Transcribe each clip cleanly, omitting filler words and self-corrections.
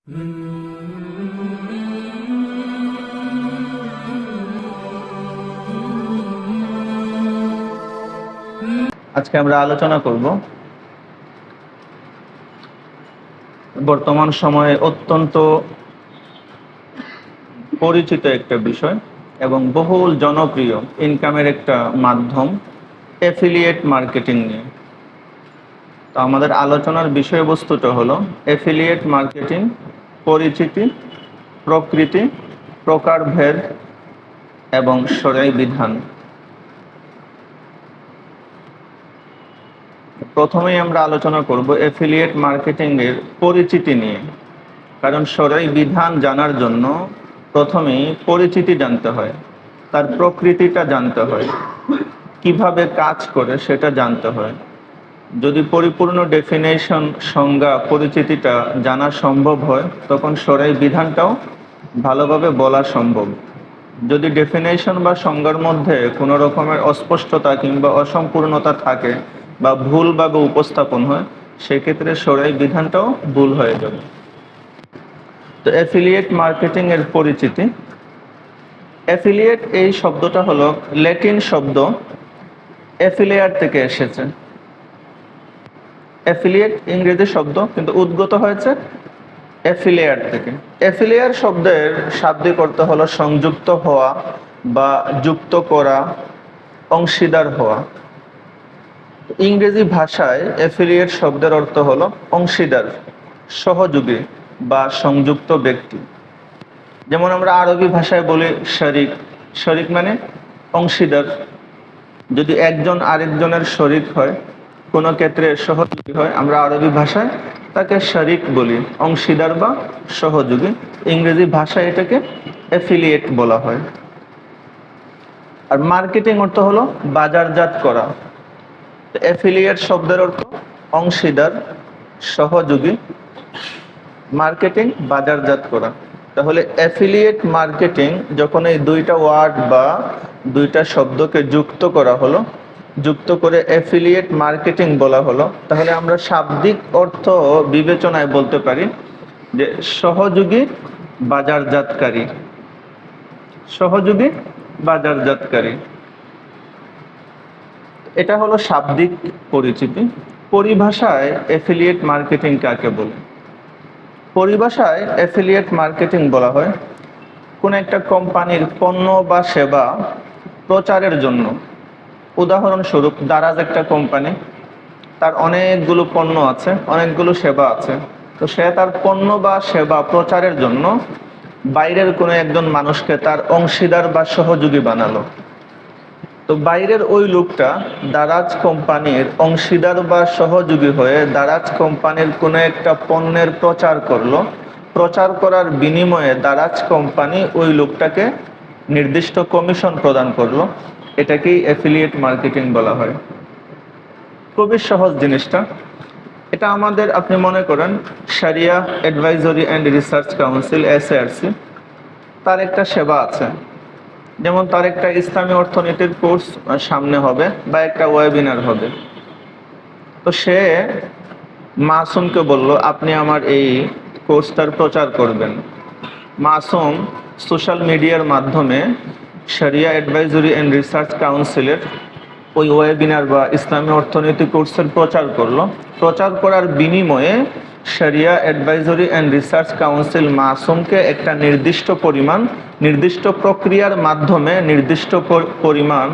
আজকে আমরা আলোচনা করব বর্তমান সময়ে অত্যন্ত পরিচিত একটা বিষয় এবং বহুল জনপ্রিয় ইনকামের একটা মাধ্যম অ্যাফিলিয়েট মার্কেটিং নিয়ে। তো আমাদের আলোচনার বিষয়বস্তুটা হলো অ্যাফিলিয়েট মার্কেটিং, পরিচিতি, প্রকৃতি, প্রকারভেদ এবং শরঈ বিধান। প্রথমেই আমরা আলোচনা করব অ্যাফিলিয়েট মার্কেটিং এর পরিচিতি নিয়ে, কারণ শরঈ বিধান জানার জন্য প্রথমেই পরিচিতি জানতে হয়, তার প্রকৃতিটা জানতে হয়, কিভাবে কাজ করে সেটা জানতে হয়। যদি পরিপূর্ণ ডেফিনেশন, সংজ্ঞা, পরিচিতিটা জানা সম্ভব হয় তখন শরঈ বিধানটাও ভালোভাবে বলা সম্ভব। যদি ডেফিনেশন বা সংজ্ঞার মধ্যে কোনো রকমের অস্পষ্টতা কিংবা অসম্পূর্ণতা থাকে বা ভুলভাবে উপস্থাপন হয়, সেক্ষেত্রে শরঈ বিধানটাও ভুল হয়ে যাবে। তো অ্যাফিলিয়েট মার্কেটিং এর পরিচিতি। অ্যাফিলিয়েট এই শব্দটা হলো ল্যাটিন শব্দ অ্যাফিলিয়ার থেকে এসেছে। অ্যাফিলিয়েট ইংরেজি শব্দ, কিন্তু উদ্গত হয়েছে অ্যাফিলিয়ার থেকে। অ্যাফিলিয়ার শব্দের শাব্দিক অর্থ হলো সংযুক্ত হওয়া বা যুক্ত করা, অংশীদার হওয়া। ইংরেজি ভাষায় অ্যাফিলিয়েট শব্দের অর্থ হলো অংশীদার, সহযোগী বা সংযুক্ত ব্যক্তি। যেমন আমরা আরবি ভাষায় বলি শরিক। শরিক মানে অংশীদার। যদি একজন আরেকজনের শরিক হয়, কোনো ক্ষেত্রে সহযোগী হয়, আমরা আরবি ভাষায় তাকে শরিক বলি, অংশীদার বা সহযোগী। ইংরেজি ভাষায় এটাকে অ্যাফিলিয়েট বলা হয়। আর মার্কেটিং অর্থ হলো বাজারজাত করা। অ্যাফিলিয়েট শব্দের অর্থ অংশীদার, সহযোগী, মার্কেটিং বাজারজাত করা। তাহলে অ্যাফিলিয়েট মার্কেটিং যখন এই দুইটা ওয়ার্ড বা দুইটা শব্দকে যুক্ত করা হলো, যুক্ত করে অ্যাফিলিয়েট মার্কেটিং বলা হলো, তাহলে আমরা শাব্দিক অর্থ বিবেচনায় বলতে পারি যে সহযোগী বাজারজাতকারী। সহযোগী বাজারজাতকারী, এটা হলো শাব্দিক পরিচিতি। পরিভাষায় অ্যাফিলিয়েট মার্কেটিং কাকে বলে? পরিভাষায় অ্যাফিলিয়েট মার্কেটিং বলা হয় কোন একটা কোম্পানির পণ্য বা সেবা প্রচারের জন্য। উদাহরণস্বরূপ, দারাজ একটা কোম্পানি, তার অনেকগুলো পণ্য আছে, অনেকগুলো সেবা আছে। তো সে তার পণ্য বা সেবা প্রচারের জন্য বাইরের কোনো একজন মানুষকে তার অংশীদার বা সহযোগী বানালো। তো বাইরের ওই লোকটা দারাজ কোম্পানির অংশীদার বা সহযোগী হয়ে দারাজ কোম্পানির কোনো একটা পণ্যের প্রচার করলো। প্রচার করার বিনিময়ে দারাজ কোম্পানি ওই লোকটাকে নির্দিষ্ট কমিশন প্রদান করলো। এটাকেই অ্যাফিলিয়েট মার্কেটিং বলা হয়। খুবই সহজ জিনিসটা। এটা আমাদের, আপনি মনে করেন শরিয়া advisory and research council, SARC, তার একটা সেবা আছে। যেমন তার একটা ইসলামী অর্থনীতির কোর্স সামনে হবে বা একটা ওয়েবিনার হবে। তো সে মাসুমকে বলল, আপনি আমার এই কোর্সটার প্রচার করবেন। মাসুম সোশ্যাল মিডিয়ার মাধ্যমে শরিয়া অ্যাডভাইজরি অ্যান্ড রিসার্চ কাউন্সিলের ওই ওয়েবিনার বা ইসলামী অর্থনীতি কোর্সের প্রচার করলো। প্রচার করার বিনিময়ে শরিয়া অ্যাডভাইজরি অ্যান্ড রিসার্চ কাউন্সিল মাসুমকে একটা নির্দিষ্ট পরিমাণ, নির্দিষ্ট প্রক্রিয়ার মাধ্যমে নির্দিষ্ট পরিমাণ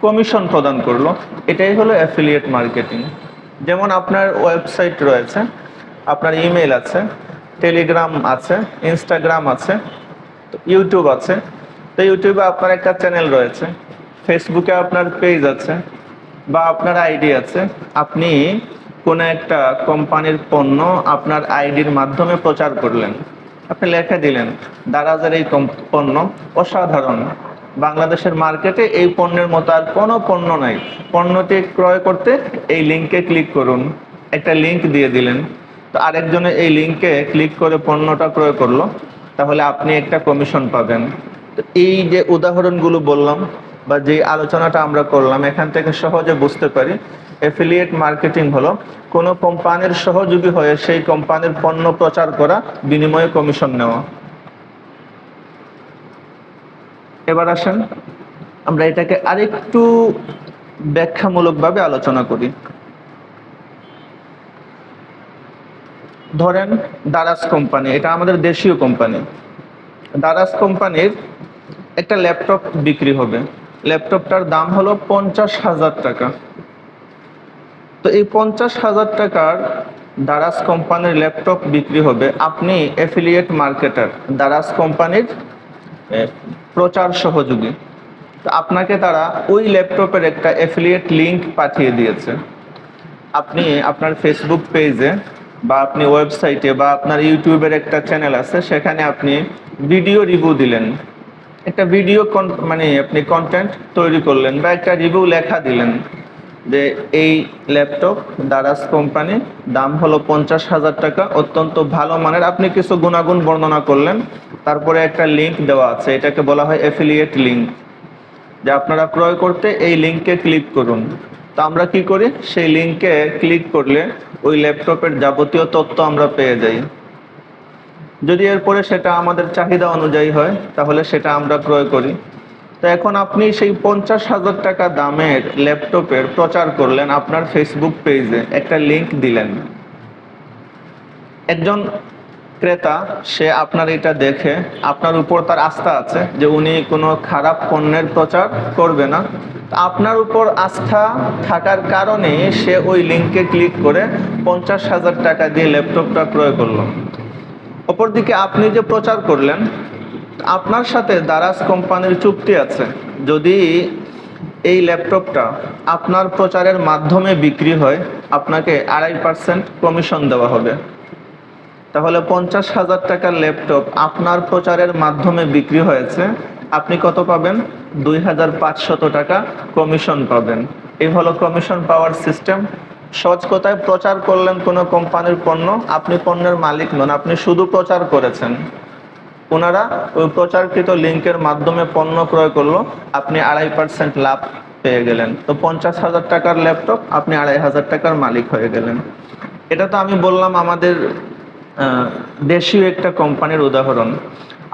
কমিশন প্রদান করলো। এটাই হলো অ্যাফিলিয়েট মার্কেটিং। যেমন আপনার ওয়েবসাইট রয়েছে, আপনার ইমেল আছে, টেলিগ্রাম আছে, ইনস্টাগ্রাম আছে, ইউটিউব আছে। তো ইউটিউবে আপনার একটা চ্যানেল রয়েছে, ফেসবুকে আপনার পেজ আছে বা আপনার আইডি আছে। আপনি কোনো একটা কোম্পানির পণ্য আপনার আইডির মাধ্যমে প্রচার করলেন। আপনি লেখা দিলেন, দারাজের এই পণ্য অসাধারণ, বাংলাদেশের মার্কেটে এই পণ্যের মতো আর কোনো পণ্য নাই, পণ্যটি ক্রয় করতে এই লিঙ্কে ক্লিক করুন। একটা লিঙ্ক দিয়ে দিলেন। তো আরেকজনে এই লিঙ্কে ক্লিক করে পণ্যটা ক্রয় করলো, তাহলে আপনি একটা কমিশন পাবেন। তো এই যে উদাহরণগুলো বললাম বা যে আলোচনাটা আমরা করলাম, এখান থেকে সহজে বুঝতে পারি এফিলিয়েট মার্কেটিং হলো কোনো কোম্পানির সহযোগী হয়ে সেই কোম্পানির পণ্য প্রচার করা, বিনিময়ে কমিশন নেওয়া। এবার আসেন আমরা এটাকে আরেকটু ব্যাখ্যামূলকভাবে আলোচনা করি। ধরেন দারাজ কোম্পানি, এটা আমাদের দেশীয় কোম্পানি। দারাজ কোম্পানির একটা ল্যাপটপ বিক্রি হবে, ল্যাপটপটার দাম হলো 50,000 টাকা। তো এই 50,000 টাকার দারাজ কোম্পানির ল্যাপটপ বিক্রি হবে। আপনি অ্যাফিলিয়েট মার্কেটার, দারাজ কোম্পানির প্রচার সহযোগী। তো আপনাকে তারা ওই ল্যাপটপের একটা অ্যাফিলিয়েট লিংক পাঠিয়ে দিয়েছে। আপনি আপনার ফেসবুক পেজে বা আপনি ওয়েবসাইটে বা আপনার ইউটিউবের একটা চ্যানেল আছে, সেখানে আপনি ভিডিও রিভিউ দিলেন, একটা ভিডিও মানে আপনি কন্টেন্ট তৈরি করলেন বা একটা রিভিউ লেখা দিলেন যে এই ল্যাপটপ দারাজ কোম্পানি, দাম হলো 50,000 টাকা, অত্যন্ত ভালো মানের। আপনি কিছু গুণাগুণ বর্ণনা করলেন, তারপরে একটা লিংক দেওয়া আছে, এটাকে বলা হয় অ্যাফিলিয়েট লিংক, যে আপনারা ক্রয় করতে এই লিংকে ক্লিক করুন। তো আমরা কি করি, সেই লিংকে ক্লিক করলে ওই ল্যাপটপের যাবতীয় তথ্য আমরা পেয়ে যাই। যদি এরপরে সেটা আমাদের চাহিদা অনুযায়ী হয় তাহলে সেটা আমরা ক্রয় করি। তো এখন আপনি সেই 50,000 টাকা দামের ল্যাপটপের প্রচার করলেন আপনার ফেসবুক পেজে, একটা লিংক দিলেন। একজন ক্রেতা, সে আপনার এটা দেখে আপনার উপর তার আস্থা আছে যে উনি কোনো খারাপ পণ্যের প্রচার করবে না। আপনার উপর আস্থা থাকার কারণে সে ওই লিংকে ক্লিক করে 50,000 টাকা দিয়ে ল্যাপটপটা ক্রয় করলো। অপরদিকে আপনি যে প্রচার করলেন, আপনার সাথে দারাজ কোম্পানির চুক্তি আছে, যদি এই ল্যাপটপটা আপনার প্রচারের মাধ্যমে বিক্রি হয় আপনাকে 2.5% কমিশন দেওয়া হবে। তাহলে 50,000 টাকার ল্যাপটপ আপনার প্রচারের মাধ্যমে বিক্রি হয়েছে, আপনি কত পাবেন? 2,500 টাকা কমিশন পাবেন। এই হলো কমিশন পাওয়ার সিস্টেম। সহজ কথায়, প্রচার করলেন কোনো কোম্পানির পণ্য, আপনি পণ্যের মালিক নন, আপনি শুধু প্রচার করেছেন। ওনারা ওই প্রচারকৃত লিঙ্কের মাধ্যমে পণ্য ক্রয় করলো, আপনি 2.5% লাভ পেয়ে গেলেন। তো 50,000 টাকার ল্যাপটপ, আপনি 2,500 টাকার মালিক হয়ে গেলেন। এটা তো আমি বললাম আমাদের দেশীয় একটা কোম্পানির উদাহরণ।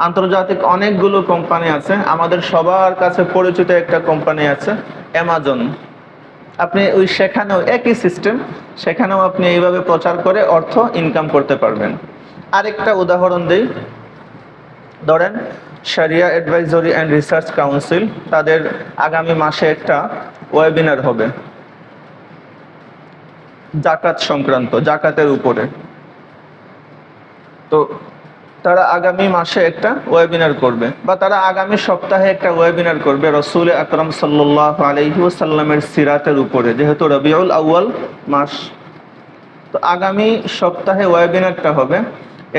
আন্তর্জাতিক অনেকগুলো কোম্পানি আছে, আমাদের সবার কাছে পরিচিত একটা কোম্পানি আছে অ্যামাজন। আপনি ওই সেখানেও একই সিস্টেম, সেখানেও আপনি এইভাবে প্রচার করে অর্থ ইনকাম করতে পারবেন। আরেকটা উদাহরণ দেই, ধরেন শরিয়া অ্যাডভাইজরি অ্যান্ড রিসার্চ কাউন্সিল, তাদের আগামী মাসে একটা ওয়েবিনার হবে জাকাত সংক্রান্ত, জাকাতের উপরে। তো তারা আগামী মাসে একটা ওয়েবিনার করবে, বা তারা আগামী সপ্তাহে একটা ওয়েবিনার করবে রাসূল আকরাম সাল্লাল্লাহু আলাইহি ওয়াসাল্লামের সিরাতের উপরে, যেহেতু রবিউল আউয়াল মাস। তো আগামী সপ্তাহে ওয়েবিনারটা হবে,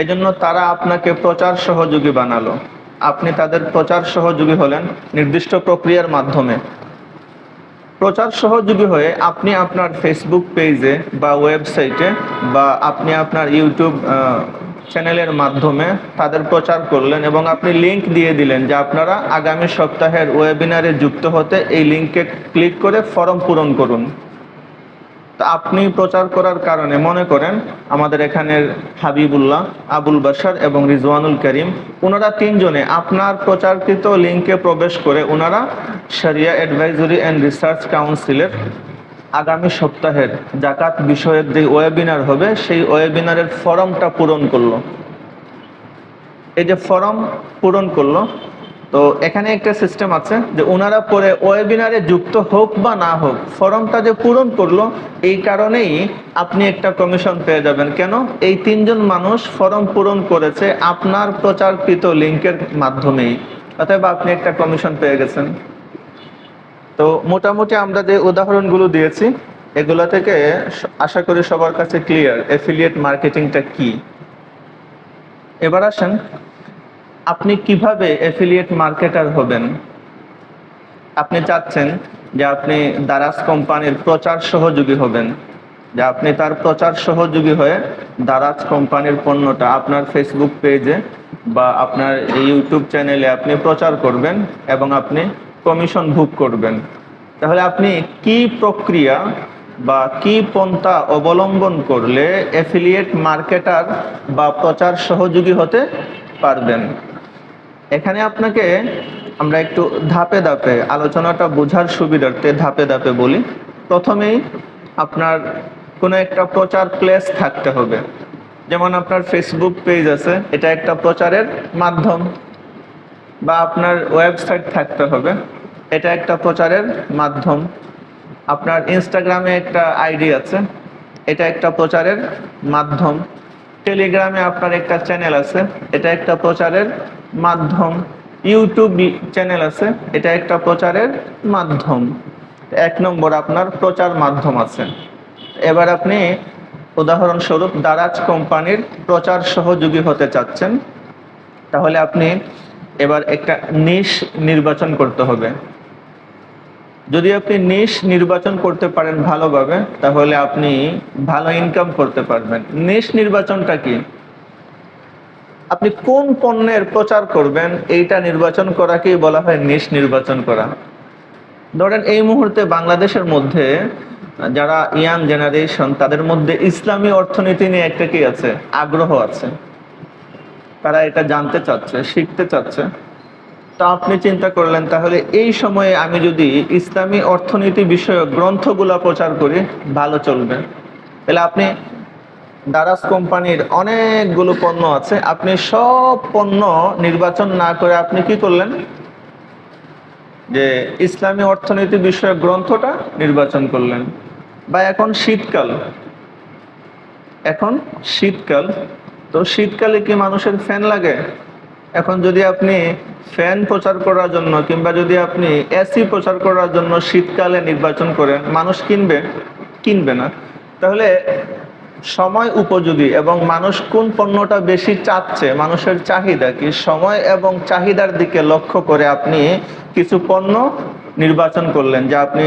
এজন্য তারা আপনাকে প্রচার সহযোগী বানালো। আপনি তাদের প্রচার সহযোগী হলেন নির্দিষ্ট প্রক্রিয়ার মাধ্যমে। প্রচার সহযোগী হয়ে আপনি আপনার ফেসবুক পেজে বা ওয়েবসাইটে বা আপনি আপনার ইউটিউব চ্যানেলের মাধ্যমে তাদের প্রচার করলেন, এবং আপনি লিংক দিয়ে দিলেন যে আপনারা আগামী সপ্তাহের ওয়েবিনারে যুক্ত হতে এই লিংকে ক্লিক করে ফর্ম পূরণ করুন। তা আপনি প্রচার করার কারণে, মনে করেন আমাদের এখানের হাবিবুল্লাহ, আবুল বাশার এবং রিজওয়ানুল করিম, ওনারা তিনজনে আপনার প্রচারকৃত লিংকে প্রবেশ করে ওনারা শরিয়া অ্যাডভাইজরি অ্যান্ড রিসার্চ কাউন্সিলের আগামী সপ্তাহের জাকাত বিষয়ক যে ওয়েবিনার হবে সেই ওয়েবিনারের ফর্মটা পূরণ করলো। এই যে ফর্ম পূরণ করলো, তো এখানে একটা সিস্টেম আছে যে ওনারা পরে ওয়েবিনারে যুক্ত হোক বা না হোক, ফর্মটা যে পূরণ করলো এই কারণেই আপনি একটা কমিশন পেয়ে যাবেন। কেন? এই তিনজন মানুষ ফর্ম পূরণ করেছে আপনার প্রচারকৃত লিংকের মাধ্যমেই, অতএব আপনি একটা কমিশন পেয়ে গেছেন। তো মোটামুটি আমরা যে উদাহরণগুলো দিয়েছি এগুলো থেকে আশা করি সবার কাছে ক্লিয়ার অ্যাফিলিয়েট মার্কেটিংটা কি। এবার আসেন আপনি কিভাবে অ্যাফিলিয়েট মার্কেটার হবেন। আপনি চাচ্ছেন যে আপনি দারাজ কোম্পানির প্রচার সহযোগী হবেন, যে আপনি তার প্রচার সহযোগী হয়ে দারাজ কোম্পানির পণ্যটা আপনার ফেসবুক পেজে বা আপনার ইউটিউব চ্যানেলে আপনি প্রচার করবেন এবং আপনি কমিশন ভোগ করবেন। তাহলে আপনি কি প্রক্রিয়া বা কি পন্থা অবলম্বন করলে অ্যাফিলিয়েট মার্কেটার বা প্রচার সহযোগী হতে পারবেন। এখানে আপনাকে আমরা একটু ধাপে ধাপে আলোচনাটা বোঝার সুবিধার্থে ধাপে ধাপে বলি। প্রথমেই আপনার কোনো একটা প্রচার প্লেস থাকতে হবে। যেমন আপনার ফেসবুক পেজ আছে, এটা একটা প্রচারের মাধ্যম। বা আপনার ওয়েবসাইট থাকতে হবে, এটা একটা প্রচারের মাধ্যম। আপনার ইনস্টাগ্রামে একটা আইডি আছে, এটা একটা প্রচারের মাধ্যম। টেলিগ্রামে আপনার একটা চ্যানেল আছে, এটা একটা প্রচারের মাধ্যম। ইউটিউব চ্যানেল আছে, এটা একটা প্রচারের মাধ্যম। 1 নম্বর আপনার প্রচার মাধ্যম আছে। এবার আপনি উদাহরণস্বরূপ দারাজ কোম্পানির প্রচার সহযোগী হতে চাচ্ছেন, তাহলে আপনি এবার একটা নিশ নির্বাচন করতে হবে। যদি আপনি নিশ নির্বাচন করতে পারেন ভালোভাবে, তাহলে আপনি ভালো ইনকাম করতে পারবেন। নিশ নির্বাচনটা কি? আপনি কোন পণ্যের প্রচার করবেন এইটা নির্বাচন করাকেই বলা হয় নিশ নির্বাচন করা। ধরেন এই মুহূর্তে বাংলাদেশের মধ্যে যারা ইয়াং জেনারেশন, তাদের মধ্যে ইসলামী অর্থনীতি নিয়ে একটা কি আছে, আগ্রহ আছে। তারা এটা জানতে চাচ্ছে, শিখতে চাচ্ছে। তা আপনি চিন্তা করলেন, তাহলে এই সময়ে আমি যদি ইসলামী অর্থনীতি বিষয়ক গ্রন্থগুলো প্রচার করি ভালো চলবে। তাহলে আপনি দারাজ কোম্পানির অনেকগুলো পণ্য আছে, আপনি সব পণ্য নির্বাচন না করে আপনি কি করলেন, যে ইসলামী অর্থনীতি বিষয়ক গ্রন্থটা নির্বাচন করলেন। বা এখন শীতকাল, তো শীতকালে কি মানুষের ফ্যান লাগে? এখন যদি আপনি ফ্যান প্রচার করার জন্য কিংবা যদি আপনি এসি প্রচার করার জন্য শীতকালে নির্বাচন করেন, মানুষ কিনবে না। তাহলে সময় উপযোগী এবং মানুষ কোন পণ্যটা বেশি চাচ্ছে, মানুষের চাহিদা কি, সময় এবং চাহিদার দিকে লক্ষ্য করে আপনি কিছু পণ্য নির্বাচন করলেন। যে আপনি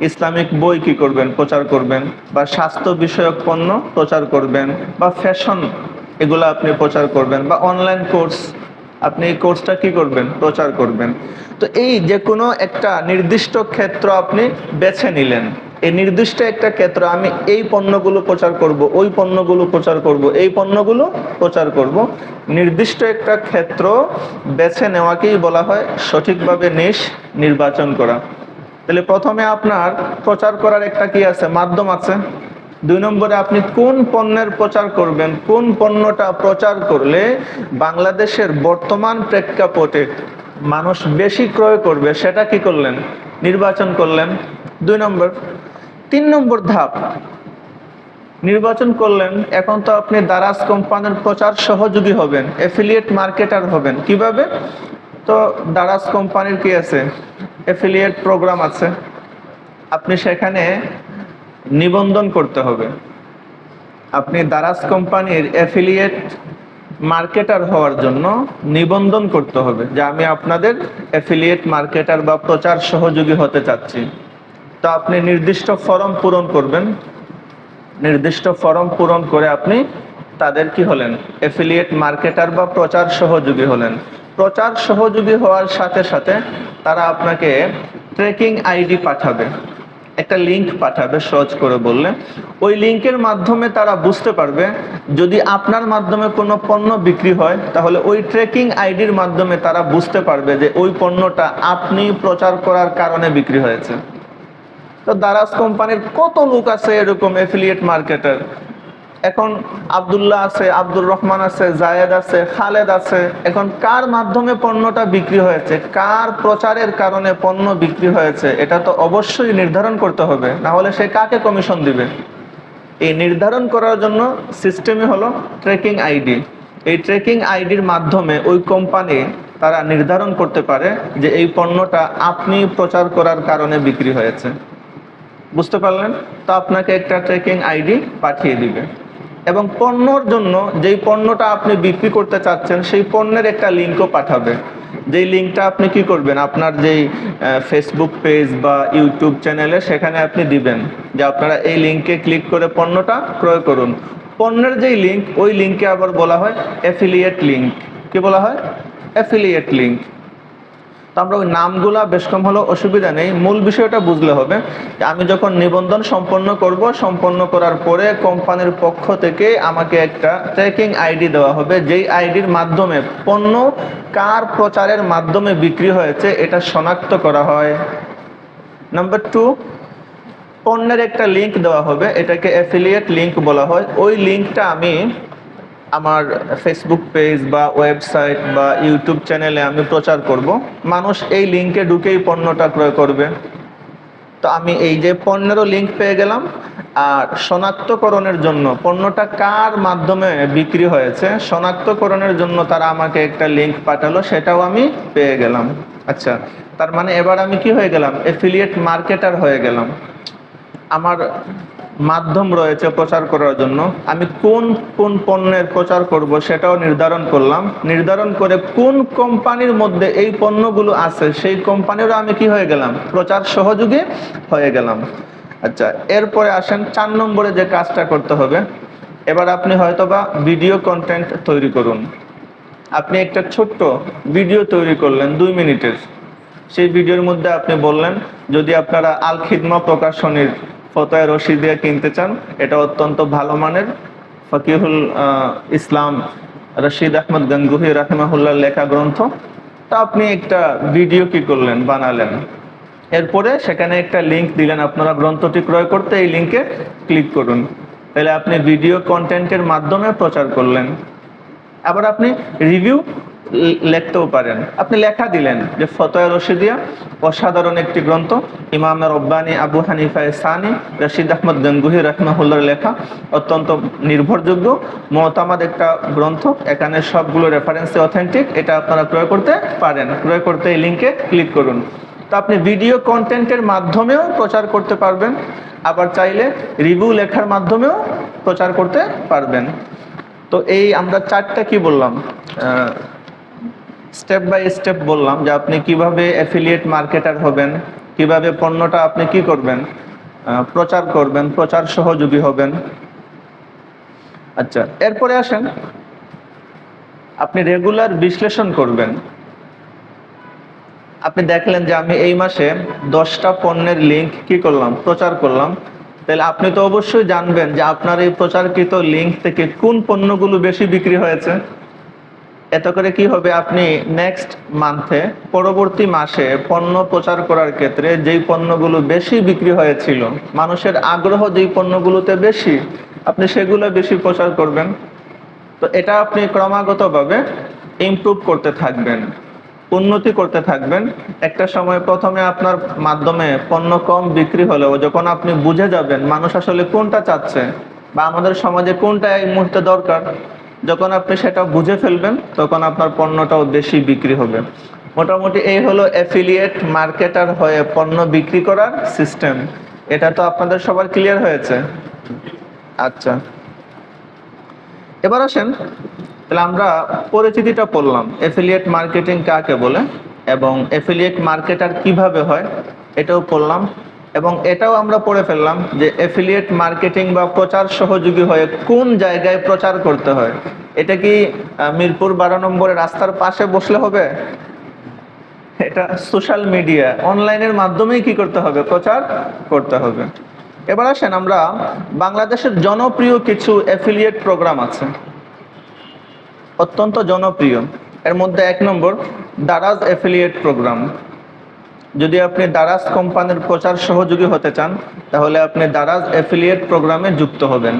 ইসলামিক বই কি করবেন, প্রচার করবেন, বা স্বাস্থ্য বিষয়ক পণ্য প্রচার করবেন, বা ফ্যাশন এগুলো আপনি প্রচার করবেন, বা অনলাইন কোর্স, আপনি এই কোর্সটা কি করবেন, প্রচার করবেন। তো এই যে কোনো একটা নির্দিষ্ট ক্ষেত্র আপনি বেছে নিলেন। এই নির্দিষ্ট একটা ক্ষেত্র, আমি এই পণ্যগুলো প্রচার করব, ওই পণ্যগুলো প্রচার করব, এই পণ্যগুলো প্রচার করব। নির্দিষ্ট একটা ক্ষেত্র বেছে নেওয়াকেই বলা হয় সঠিকভাবে নিশ নির্বাচন করা। তাহলে প্রথমে আপনার প্রচার করার একটা কি আছে, মাধ্যম আছে। 2 নম্বরে আপনি কোন পণ্যের প্রচার করবেন, কোন পণ্যটা প্রচার করলে বাংলাদেশের বর্তমান প্রেক্ষাপটে মানুষ বেশি ক্রয় করবে, সেটা কি করলেন, নির্বাচন করলেন। 2 নম্বর। 3 নম্বর ধাপ, নির্বাচন করলেন। এখন তো আপনি দারাজ কোম্পানির প্রচার সহযোগী হবেন, অ্যাফিলিয়েট মার্কেটার হবেন। কিভাবে? তো দারাজ কোম্পানির কি আছে, অ্যাফিলিয়েট প্রোগ্রাম আছে। আপনি সেখানে নিবন্ধন করতে হবে। আপনি দারাজ কোম্পানির অ্যাফিলিয়েট মার্কেটার হওয়ার জন্য নিবন্ধন করতে হবে, যে আমি আপনাদের অ্যাফিলিয়েট মার্কেটার বা প্রচার সহযোগী হতে চাচ্ছি। তো আপনি নির্দিষ্ট ফর্ম পূরণ করবেন। নির্দিষ্ট ফর্ম পূরণ করে আপনি তাদের কি হলেন, অ্যাফিলিয়েট মার্কেটার বা প্রচার সহযোগী হলেন। প্রচার সহযোগী হওয়ার সাথে সাথে তারা আপনাকে ট্র্যাকিং আইডি পাঠাবে, একটা লিংক পাঠাবে। সহজ করে বললে, ওই লিংকের মাধ্যমে তারা বুঝতে পারবে যদি আপনার মাধ্যমে কোনো পণ্য বিক্রি হয়, তাহলে ওই ট্র্যাকিং আইডির মাধ্যমে তারা বুঝতে পারবে যে ওই পণ্যটা আপনি প্রচার করার কারণে বিক্রি হয়েছে। তো দারাজ কোম্পানির কত লোক আছে এরকম অ্যাফিলিয়েট মার্কেটার। এখন আব্দুল্লাহ আছে, আব্দুর রহমান আছে, জায়েদ আছে, খালেদ আছে। এখন কার মাধ্যমে পণ্যটা বিক্রি হয়েছে, কার প্রচারের কারণে পণ্য বিক্রি হয়েছে, এটা তো অবশ্যই নির্ধারণ করতে হবে, না হলে সে কাকে কমিশন দিবে। এই নির্ধারণ করার জন্য সিস্টেমই হলো ট্র্যাকিং আইডি। এই ট্র্যাকিং আইডির মাধ্যমে ওই কোম্পানি তারা নির্ধারণ করতে পারে যে এই পণ্যটা আপনি প্রচার করার কারণে বিক্রি হয়েছে। বুঝতে পারলেন? তো আপনাকে একটা ট্র্যাকিং আইডি পাঠিয়ে দিবে এবং পণ্যর জন্য যেই পণ্যটা আপনি বিক্রি করতে চাচ্ছেন সেই পণ্যের একটা লিঙ্কও পাঠাবে। যেই লিঙ্কটা আপনি কি করবেন, আপনার যেই ফেসবুক পেজ বা ইউটিউব চ্যানেলে সেখানে আপনি দিবেন যে আপনারা এই লিঙ্কে ক্লিক করে পণ্যটা ক্রয় করুন। পণ্যের যেই লিঙ্ক, ওই লিঙ্কে আবার বলা হয় অ্যাফিলিয়েট লিঙ্ক। কি বলা হয়? Affiliate link. তো তো আমরা ওই নামগুলা বেশ কম হলেও অসুবিধা নেই, মূল বিষয়টা বুঝলে হবে যে আমি যখন নিবন্ধন সম্পন্ন করব, সম্পন্ন করার পরে কোম্পানির পক্ষ থেকে আমাকে একটা ট্র্যাকিং আইডি দেওয়া হবে, যেই আইডির মাধ্যমে পণ্য কার প্রচারের মাধ্যমে বিক্রি হয়েছে এটা শনাক্ত করা হয়। নাম্বার 2, পণ্যের একটা লিঙ্ক দেওয়া হবে, এটাকে অ্যাফিলিয়েট লিঙ্ক বলা হয়। ওই লিঙ্কটা আমি আমার ফেসবুক পেজ বা ওয়েবসাইট বা ইউটিউব চ্যানেলে আমি প্রচার করব, মানুষ এই লিঙ্কে ঢুকেই পণ্যটা ক্রয় করবে। তো আমি এই যে পণ্যেরও লিঙ্ক পেয়ে গেলাম, আর শনাক্তকরণের জন্য পণ্যটা কার মাধ্যমে বিক্রি হয়েছে শনাক্তকরণের জন্য তারা আমাকে একটা লিঙ্ক পাঠালো, সেটাও আমি পেয়ে গেলাম। আচ্ছা, তার মানে এবার আমি কি হয়ে গেলাম? অ্যাফিলিয়েট মার্কেটার হয়ে গেলাম। আমার মাধ্যম রয়েছে প্রচার করার জন্য, আমি কোন কোন পণ্যের প্রচার করব সেটাও নির্ধারণ করলাম, নির্ধারণ করে কোন কোম্পানির মধ্যে এই পণ্যগুলো আছে সেই কোম্পানিরও আমি কি হয়ে গেলাম? প্রচার সহযোগী হয়ে গেলাম। আচ্ছা, এরপরে আসেন 4 নম্বরে যে কাজটা করতে হবে। এবার আপনি হয়তোবা ভিডিও কন্টেন্ট তৈরি করুন। আপনি একটা ছোট্ট ভিডিও তৈরি করলেন 2 মিনিটের, সেই ভিডিওর মধ্যে আপনি বললেন যদি আপনারা আল খিদমা প্রকাশনীর ফতোয়া রশিদিয়া কিনতে চান, এটা অত্যন্ত ভালো মানের ফকিহুল ইসলাম রশিদ আহমদ গঙ্গুহি রাহিমাহুল্লাহ লেখা গ্রন্থ। তা আপনি একটা ভিডিও কি করলেন? বানালেন। এরপরে সেখানে একটা লিঙ্ক দিলেন, আপনারা গ্রন্থটি ক্রয় করতে এই লিঙ্কে ক্লিক করুন। তাহলে আপনি ভিডিও কন্টেন্টের মাধ্যমে প্রচার করলেন। আবার আপনি রিভিউ লিখতেও পারেন। আপনি লেখা দিলেন যে ফতোয়া রশিদিয়া অসাধারণ একটি গ্রন্থ, ইমাম রব্বানী আবু হানিফা সানি রশিদ আহমদ গঙ্গুহি রাহিমাহুল্লাহর লেখা, অত্যন্ত নির্ভরযোগ্য মুতামাদ একটা গ্রন্থ, এখানে সবগুলো রেফারেন্সে অথেন্টিক, এটা আপনারা ক্রয় করতে পারেন। ক্রয় করতে এই লিঙ্কে ক্লিক করুন। তো আপনি ভিডিও কন্টেন্টের মাধ্যমেও প্রচার করতে পারবেন, আবার চাইলে রিভিউ লেখার মাধ্যমেও প্রচার করতে পারবেন। তো এই আমরা 4টা কি বললাম, স্টেপ বাই স্টেপ বললাম যে আপনি কিভাবে অ্যাফিলিয়েট মার্কেটার হবেন, কিভাবে পণ্যটা আপনি কি করবেন? প্রচার করবেন, প্রচার সহযোগী হবেন। আচ্ছা, এরপরে আসেন আপনি রেগুলার বিশ্লেষণ করবেন। আপনি দেখলেন যে আমি এই মাসে 10টা পণ্যের লিঙ্ক কি করলাম? প্রচার করলাম। তাহলে আপনি তো অবশ্যই জানবেন যে আপনার এই প্রচারকৃত লিঙ্ক থেকে কোন পণ্যগুলো বেশি বিক্রি হয়েছে। এত করে কি হবে? আপনি নেক্সট মান্থে, পরবর্তী মাসে পণ্য প্রচার করার ক্ষেত্রে যেই পণ্যগুলো বেশি বিক্রি হয়েছিল, মানুষের আগ্রহ যেই পণ্যগুলোতে বেশি, আপনি সেগুলো বেশি প্রচার করবেন। তো এটা আপনি ক্রমাগতভাবে ইমপ্রুভ করতে থাকবেন, উন্নতি করতে থাকবেন। একটা সময় প্রথমে আপনার মাধ্যমে পণ্য কম বিক্রি হলেও যখন আপনি বুঝে যাবেন মানুষ আসলে কোনটা চাচ্ছে বা আমাদের সমাজে কোনটা এই মুহূর্তে দরকার, যখন আপনি সেটা বুঝে ফেলবেন তখন আপনার পণ্যটাও বেশি বিক্রি হবে। মোটামুটি এই হলো অ্যাফিলিয়েট মার্কেটার হয়ে পণ্য বিক্রি করার সিস্টেম। এটা তো আপনাদের সবার ক্লিয়ার হয়েছে? আচ্ছা, এবার আসেন তাহলে আমরা পরিচিতিটা পড়লাম, অ্যাফিলিয়েট মার্কেটিং কাকে বলে এবং অ্যাফিলিয়েট মার্কেটার কিভাবে হয় এটাও পড়লাম, এবং এটাও আমরা পড়ে ফেললাম যে অ্যাফিলিয়েট মার্কেটিং বা প্রচার সহযোগী হয়ে কোন জায়গায় প্রচার করতে হয়। এটা কি মিরপুর 12 নম্বরের রাস্তার পাশে বসলে হবে? এটা সোশ্যাল মিডিয়া অনলাইনের মাধ্যমেই কি করতে হবে? প্রচার করতে হবে। এবার আসেন আমরা বাংলাদেশের জনপ্রিয় কিছু অ্যাফিলিয়েট প্রোগ্রাম আছে, অত্যন্ত জনপ্রিয়। এর মধ্যে 1 নম্বর দারাজ অ্যাফিলিয়েট প্রোগ্রাম। যদি আপনি দারাজ কোম্পানির প্রচার সহযোগী হতে চান তাহলে আপনি দারাজ অ্যাফিলিয়েট প্রোগ্রামে যুক্ত হবেন।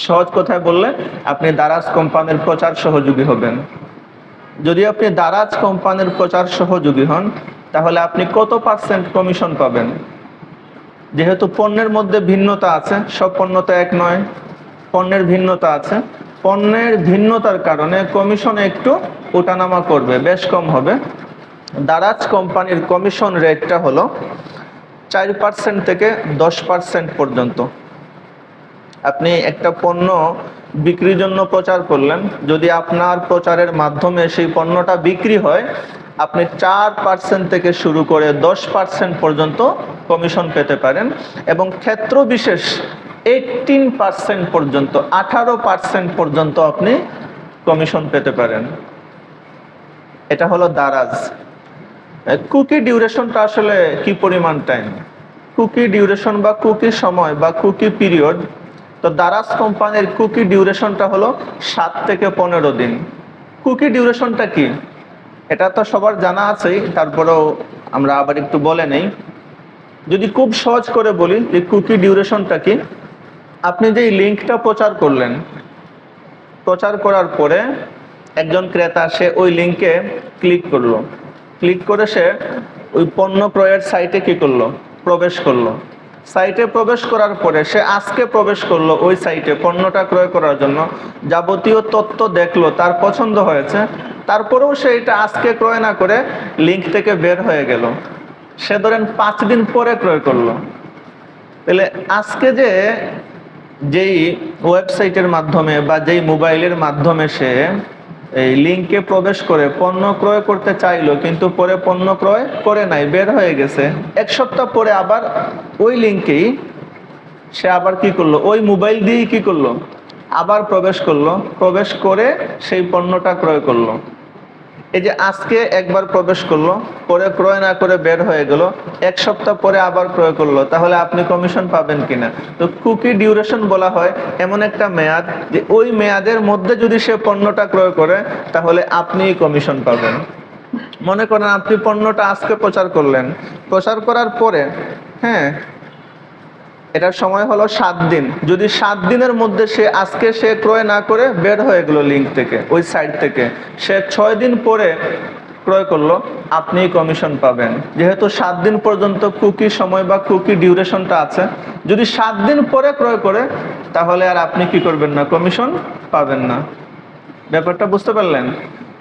সহজ কথায় বললে আপনি দারাজ কোম্পানির প্রচার সহযোগী হবেন। যদি আপনি দারাজ কোম্পানির প্রচার সহযোগী হন তাহলে আপনি কত % কমিশন পাবেন? যেহেতু পণ্যের মধ্যে ভিন্নতা আছে, সব পণ্য তো এক নয়, পণ্যের ভিন্নতা আছে, পণ্যের ভিন্নতার কারণে কমিশন একটু ওঠানামা করবে, বেশ কম হবে। দারাজ কোম্পানির কমিশন রেটটা হলো 4% থেকে 10% পর্যন্ত। আপনি একটা পণ্য বিক্রির জন্য প্রচার করলেন, যদি আপনার প্রচারের মাধ্যমে সেই পণ্যটা বিক্রি হয়, আপনি 4% থেকে শুরু করে 10% পর্যন্ত কমিশন পেতে পারেন, এবং ক্ষেত্র বিশেষ 18% পর্যন্ত, 18% পর্যন্ত আপনি কমিশন পেতে পারেন। এটা হলো দারাজ। কুকি ডিউরেশনটা আসলে কি পরিমাণ টাইম? কুকি ডিউরেশন বা কুকি সময় বা কুকি পিরিয়ড, তো দারাজ কোম্পানির কুকি ডিউরেশনটা হলো 7 থেকে 15 দিন। কুকি ডিউরেশনটা কি এটা তো সবার জানা আছেই, তারপরেও আমরা আবার একটু বলে নেই। যদি খুব সহজ করে বলি যে কুকি ডিউরেশনটা কি, আপনি যেই লিঙ্কটা প্রচার করলেন, প্রচার করার পরে একজন ক্রেতা সে ওই লিঙ্কে ক্লিক করলো, ক্লিক করে সে ওই পণ্য ক্রয়ের সাইটে কি করলো, প্রবেশ করলো। সাইটে প্রবেশ করার পরে সে আজকে প্রবেশ করলো ওই সাইটে পণ্যটা ক্রয় করার জন্য, যাবতীয় তথ্য দেখলো, তার পছন্দ হয়েছে, তারপরেও সে এটা আজকে ক্রয় না করে লিঙ্ক থেকে বের হয়ে গেল, সে ধরেন 5 দিন পরে ক্রয় করলো। তাহলে আজকে যেই ওয়েবসাইটের মাধ্যমে বা যেই মোবাইলের মাধ্যমে সে এই লিঙ্কে প্রবেশ করে পণ্য ক্রয় করতে চাইলো, কিন্তু পরে পণ্য ক্রয় করে নাই, বের হয়ে গেছে, 1 সপ্তাহ পরে আবার ওই লিঙ্কেই সে আবার কি করলো, ওই মোবাইল দিয়েই কি করলো, আবার প্রবেশ করলো, প্রবেশ করে সেই পণ্যটা ক্রয় করলো। এই যে আজকে একবার প্রবেশ করলো, পরে ক্রয় না করে বের হয়ে গেল, 1 সপ্তাহ পরে আবার ক্রয় করলো, তাহলে আপনি কমিশন পাবেন কিনা? তো কুকি ডিউরেশন বলা হয় এমন একটা মেয়াদ যে ওই মেয়াদের মধ্যে যদি সে পণ্যটা ক্রয় করে তাহলে আপনি কমিশন পাবেন। মনে করেন আপনি পণ্যটা আজকে প্রচার করলেন, প্রচার করার পরে হ্যাঁ এটার সময় হলো 7 দিন, যদি 7 দিনের মধ্যে আজকে সে ক্রয় না করে বের হয়ে গেল লিঙ্ক থেকে, ওই সাইট থেকে, সে 6 দিন পরে ক্রয় করলো, আপনি কমিশন পাবেন। যেহেতু 7 দিন পর্যন্ত কুকি সময় বা কুকি ডিউরেশনটা আছে, যদি 7 দিন পরে ক্রয় করে তাহলে আর আপনি কি করবেন না, কমিশন পাবেন না। ব্যাপারটা বুঝতে পারলেন?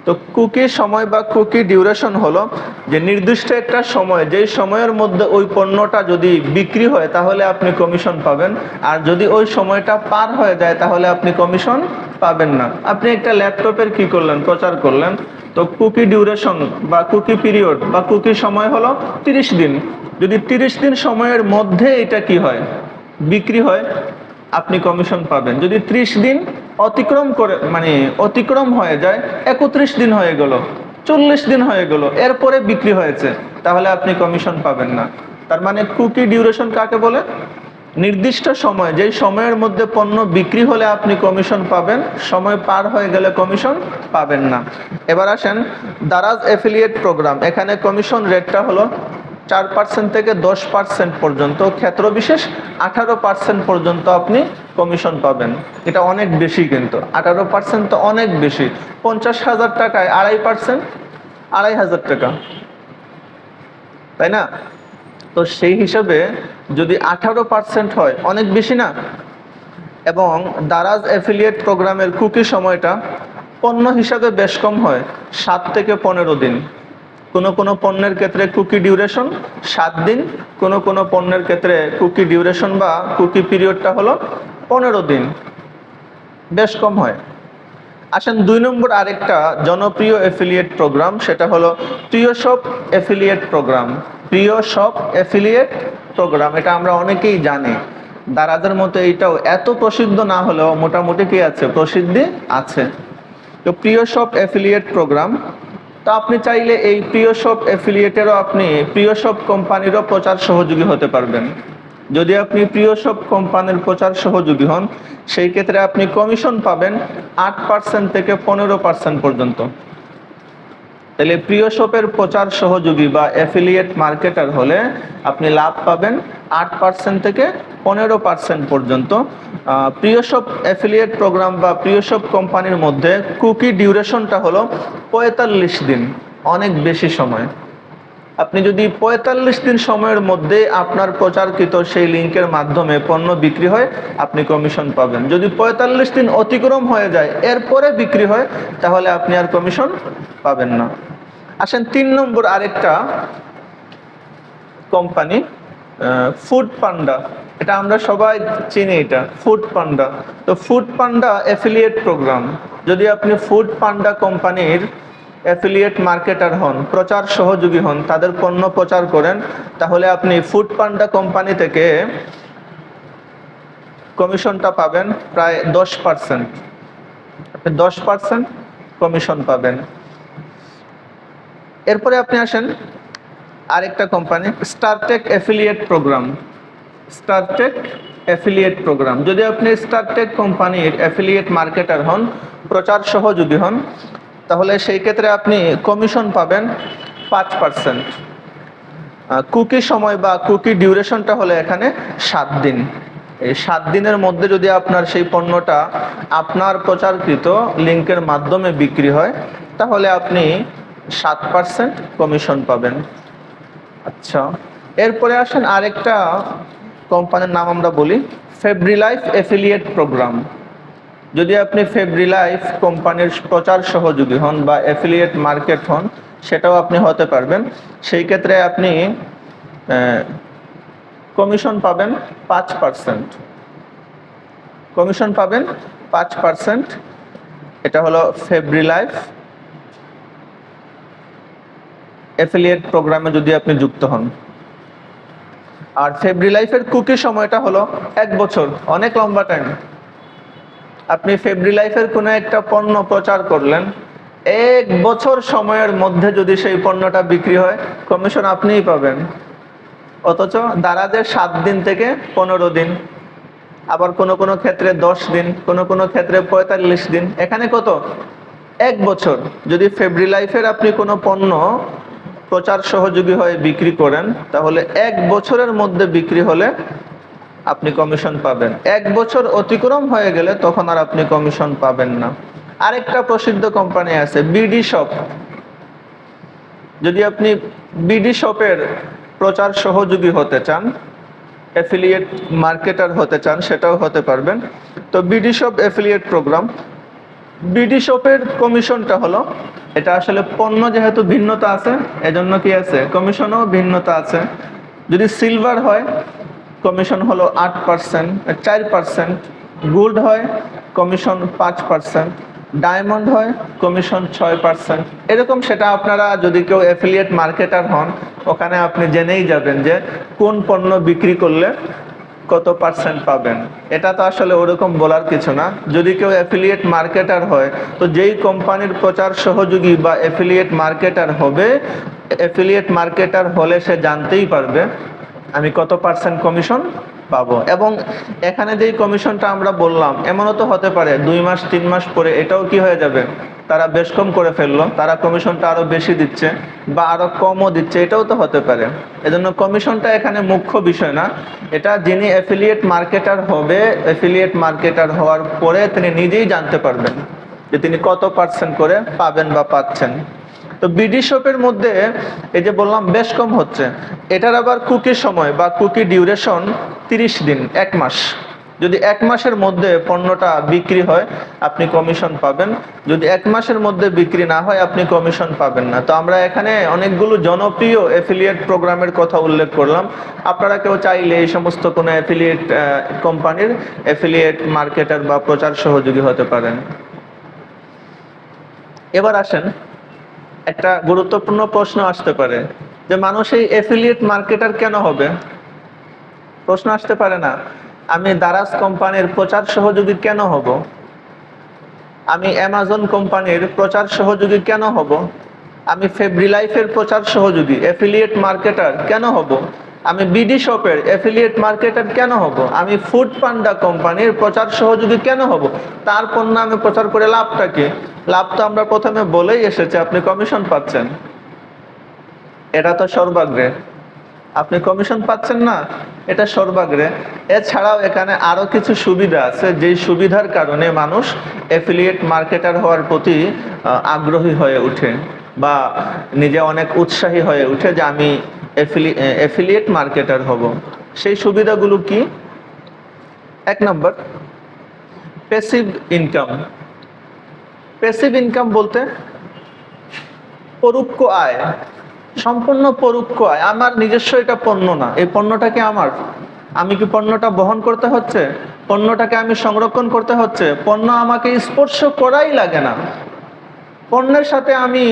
তো কুকি সময় বা কুকি ডিউরেশন হলো যে নির্দিষ্ট একটা সময়, যেই সময়ের মধ্যে ওই পণ্যটা যদি বিক্রি হয় তাহলে আপনি কমিশন পাবেন, আর যদি ওই সময়টা পার হয়ে যায় তাহলে আপনি কমিশন পাবেন না। আপনি একটা ল্যাপটপের কি করলেন, প্রচার করলেন, তো কুকি ডিউরেশন বা কুকি পিরিয়ড বা কুকি সময় হলো 30 দিন। যদি 30 দিন সময়ের মধ্যে এটা কি হয়, বিক্রি হয়, আপনি কমিশন পাবেন। যদি 30 দিন অতিক্রম করে অতিক্রম হয়ে যায়, 31 দিন হয়ে গেল, 40 দিন হয়ে গেল, এরপরে বিক্রি হয়েছে, তাহলে আপনি কমিশন পাবেন না। তার মানে কুকি ডিউরেশন কাকে বলে? নির্দিষ্ট সময়, যেই সময়ের মধ্যে পণ্য বিক্রি হলে আপনি কমিশন পাবেন, সময় পার হয়ে গেলে কমিশন পাবেন না। এবার আসেন দারাজ এফিলিয়েট প্রোগ্রাম। এখানে কমিশন রেটটা হলো 4% থেকে 10% পর্যন্ত, ক্ষেত্র বিশেষ 18% পর্যন্ত আপনি কমিশন পাবেন। এটা অনেক বেশি, কিন্তু 18% তো অনেক বেশি। 50,000 টাকায় 2.5%, 2,500 টাকা, তাই না? তো সেই হিসাবে যদি 18% হয়, অনেক বেশি না? এবং দারাজ এফিলিয়েট প্রোগ্রামের কুকি সময়টা পণ্য হিসাবে বেশ কম হয়, 7 থেকে 15 দিন। কোনো পণ্যের ক্ষেত্রে কুকি ডিউরেশন 7 দিন, কোনো পণ্যের ক্ষেত্রে কুকি ডিউরেশন বা কুকি পিরিয়ডটা হলো 15 দিন, বেশ কম হয়। আসেন 2 নম্বর আরেকটা জনপ্রিয় এফিলিয়েট প্রোগ্রাম, সেটা হলো Priyoshop affiliate program. Priyoshop affiliate program, এটা আমরা অনেকেই জানি। দারাজের মতো এইটাও এত প্রসিদ্ধ না হলেও মোটামুটি কি আছে, প্রসিদ্ধি আছে। তো প্রিয়শপ এফিলিয়েট প্রোগ্রাম, তো আপনি চাইলে এই প্রিয়শপ এফিলিয়েটেরও আপনি প্রিয়শপ কোম্পানিরও প্রচার সহযোগী হতে পারবেন। যদি আপনি প্রিয়শপ কোম্পানির প্রচার সহযোগী হন, সেই ক্ষেত্রে আপনি কমিশন পাবেন 8% থেকে 15% পর্যন্ত। তাহলে প্রিয়শপের প্রচার সহযোগী বা অ্যাফিলিয়েট মার্কেটার হলে আপনি লাভ পাবেন 8% থেকে 15% পর্যন্ত। প্রিয়শপ অ্যাফিলিয়েট প্রোগ্রাম বা প্রিয়শপ কোম্পানির মধ্যে কুকি ডিউরেশনটা হলো 45 দিন, অনেক বেশি সময়। আপনি যদি 45 দিন সময়ের মধ্যে আপনার প্রচারকৃত সেই লিঙ্কের মাধ্যমে পণ্য বিক্রি হয়, আপনি কমিশন পাবেন। যদি 45 দিন অতিক্রম হয়ে যায়, এরপরে বিক্রি হয়, তাহলে আপনি আর কমিশন পাবেন না। আসেন 3 নম্বর আরেকটা কোম্পানি, ফুড পান্ডা। এটা আমরা সবাই চিনি, এটা ফুড পান্ডা। তো ফুড পান্ডা অ্যাফিলিয়েট প্রোগ্রাম, যদি আপনি ফুড পান্ডা কোম্পানির অ্যাফিলিয়েট মার্কেটার হন, প্রচার সহযোগী হন, তাদের পণ্য প্রচার করেন, তাহলে আপনি ফুড পান্ডা কোম্পানি থেকে কমিশনটা পাবেন প্রায় 10%। আপনি 10% কমিশন পাবেন। এরপরে আপনি আসেন আরেকটা company Star Tech affiliate programme. Star Tech affiliate programme, যদি আপনি স্টারটেক কোম্পানির অ্যাফিলিয়েট মার্কেটার হন, প্রচার সহযোগী হন, তাহলে সেই ক্ষেত্রে আপনি কমিশন পাবেন 5%। কুকি সময় বা কুকি ডিউরেশনটা হলো এখানে 7 দিন। এই 7 দিনের মধ্যে যদি আপনার সেই পণ্যটা আপনার প্রচারকৃত লিঙ্কের মাধ্যমে বিক্রি হয়, তাহলে আপনি 7% কমিশন পাবেন। আচ্ছা, এরপরে আসেন আরেকটা কোম্পানির নাম আমরা বলি ফেব্রিলাইফ অ্যাফিলিয়েট প্রোগ্রাম। যদি আপনি ফেব্রিলাইফ কোম্পানির প্রচার সহযোগী হন বা অ্যাফিলিয়েট মার্কেট হন, সেটাও আপনি হতে পারবেন। সেই ক্ষেত্রে আপনি কমিশন পাবেন 5%। কমিশন পাবেন 5%। এটা হলো ফেব্রিলাইফ অ্যাফিলিয়েট প্রোগ্রামে যদি আপনি যুক্ত হন। আর ফেব্রিলাইফের কুকি সময়টা হলো 1 বছর, অনেক লম্বা টাইম। আপনি ফেব্রিলাইফের কোনো একটা পণ্য প্রচার করলেন, 1 বছর সময়ের মধ্যে যদি সেই পণ্যটা বিক্রি হয়, কমিশন আপনিই পাবেন। অথচ দারাজের 7 দিন থেকে 15 দিন, আবার কোনো ক্ষেত্রে 10 দিন, কোনো ক্ষেত্রে 45 দিন, এখানে কত? 1 বছর। যদি ফেব্রিলাইফের আপনি কোনো পণ্য প্রচার সহযোগী হয়ে বিক্রি করেন, তাহলে 1 বছরের মধ্যে বিক্রি হলে আপনি কমিশন পাবেন। 1 বছর অতিক্রম হয়ে গেলে তখন আর আপনি কমিশন পাবেন না। আরেকটা প্রসিদ্ধ কোম্পানি আছে বিডি শপ। যদি আপনি বিডি শপের প্রচার সহযোগী হতে চান, অ্যাফিলিয়েট মার্কেটার হতে চান, সেটাও হতে পারবেন। তো BD shop affiliate programme, BD শপের কমিশনটা হলো, এটা আসলে পণ্য যেহেতু ভিন্নতা আছে, এজন্য কি আছে, কমিশনও ভিন্নতা আছে। যদি সিলভার হয়, কমিশন হলো 8%, 4%। গোল্ড হয়, কমিশন 5%। ডায়মন্ড হয়, কমিশন 6%। এরকম সেটা আপনারা যদি কেউ অ্যাফিলিয়েট মার্কেটার হন, ওখানে আপনি জেনেই যাবেন যে কোন পণ্য বিক্রি করলে কত পার্সেন্ট পাবেন। এটা তো আসলে ওরকম বলার কিছু না। যদি কেউ অ্যাফিলিয়েট মার্কেটার হয়, তো যেই কোম্পানির প্রচার সহযোগী বা অ্যাফিলিয়েট মার্কেটার হবে, অ্যাফিলিয়েট মার্কেটার হলে সে জানতেই পারবে আমি কত পার্সেন্ট কমিশন পাবো। এবং এখানে যেই কমিশনটা আমরা বললাম, এমনও তো হতে পারে 2 মাস 3 মাস পরে এটাও কি হয়ে যাবে, তারা বেশ কম করে ফেললো, তারা কমিশনটা আরো বেশি দিচ্ছে বা আরো কমও দিচ্ছে, এটাও তো হতে পারে। এজন্য কমিশনটা এখানে মুখ্য বিষয় না। এটা যিনি অ্যাফিলিয়েট মার্কেটার হবে, অ্যাফিলিয়েট মার্কেটার হওয়ার পরে তিনি নিজেই জানতে পারবেন যে তিনি কত পার্সেন্ট করে পাবেন বা পাচ্ছেন। তো বিডি শপের মধ্যে এই যে বললাম বেশ কম হচ্ছে, এটার আবার কুকি সময় বা কুকি ডিউরেশন 30 দিন, 1 মাস। যদি 1 মাসের মধ্যে পণ্যটা বিক্রি হয়, আপনি কমিশন পাবেন। যদি 1 মাসের মধ্যে বিক্রি না হয়, আপনি কমিশন পাবেন না। তো আমরা এখানে অনেকগুলো জনপ্রিয় অ্যাফিলিয়েট প্রোগ্রামের কথা উল্লেখ করলাম। আপনারা কেউ চাইলে এই সমস্ত কোনো অ্যাফিলিয়েট কোম্পানির অ্যাফিলিয়েট মার্কেটার বা প্রচার সহযোগী হতে পারেন। এবার আসেন, একটা গুরুত্বপূর্ণ প্রশ্ন আসতে পারে যে মানুষ এই অ্যাফিলিয়েট মার্কেটার কেন হবে? প্রশ্ন আসতে পারে না, আমি দারাজ কোম্পানির প্রচার সহযোগী কেন হব? আমি অ্যামাজন কোম্পানির প্রচার সহযোগী কেন হব? আমি ফেব্রিলাইফের প্রচার সহযোগী অ্যাফিলিয়েট মার্কেটার কেন হব? আমি বিডি শপের অ্যাফিলিয়েট মার্কেটার কেন হব? আমি ফুড পান্ডা কোম্পানির প্রচার সহযোগী কেন হব? তার পণ্য আমি প্রচার করে লাভটা কি? লাভ তো আমরা প্রথমে বলেই এসেছি, আপনি কমিশন পাচ্ছেন। এটা তো সর্বাগ্রে। আপনি কমিশন পাচ্ছেন না, এটা সর্বাগ্রে। এছাড়াও এখানে আরো কিছু সুবিধা আছে, যেই সুবিধার কারণে মানুষ অ্যাফিলিয়েট মার্কেটার হওয়ার প্রতি আগ্রহী হয়ে ওঠে বা নিজে অনেক উৎসাহী হয়ে ওঠে যে আমি অ্যাফিলিয়েট মার্কেটার হব। সেই সুবিধাগুলো কি? 1 নম্বর, প্যাসিভ ইনকাম। প্যাসিভ ইনকাম বলতে পরোক্ষ আয়, সম্পূর্ণ পরোক্ষ আয়। আমার নিজস্ব এটা পণ্য না, এই পণ্যটা কি আমার? আমি কি পণ্যটা বহন করতে হচ্ছে? পণ্যটাকে আমি সংরক্ষণ করতে হচ্ছে? পণ্য আমাকে স্পর্শ করাই লাগে না। পণ্যের সাথে আমি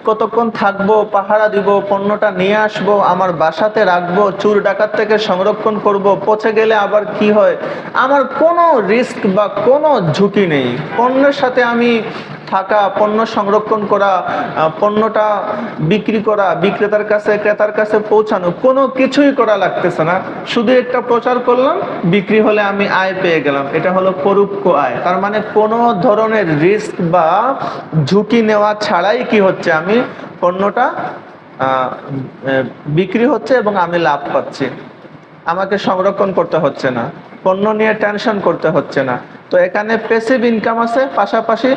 কতক্ষণ থাকবো, পাহারা দিব, পণ্যটা নিয়ে আসবো, আমার বাসাতে রাখবো, চোর ডাকাত থেকে সংরক্ষণ করব, পচে গেলে আবার কি হয়, আমার কোনো রিস্ক বা কোনো ঝুঁকি নেই। পণ্যের সাথে আমি থাকা, পণ্য সংরক্ষণ করা, পণ্যটা বিক্রি করা, বিক্রেতার কাছে ক্রেতার কাছে পৌঁছানো, কোনো কিছুই করা লাগতেছে না। শুধু একটা প্রচার করলাম, বিক্রি হলে আমি আয় পেয়ে গেলাম। এটা হলো পরোক্ষ আয়। তার মানে কোনো ধরনের রিস্ক বা ঝুঁকি নেওয়া ছাড়াই কি হচ্ছে, আমি পণ্যটা বিক্রি হচ্ছে এবং আমি লাভ পাচ্ছি। আমাকে সংরক্ষণ করতে হচ্ছে না, পণ্য নিয়ে টেনশন করতে হচ্ছে না। তো এখানে প্যাসিভ ইনকাম আছে, পাশাপাশি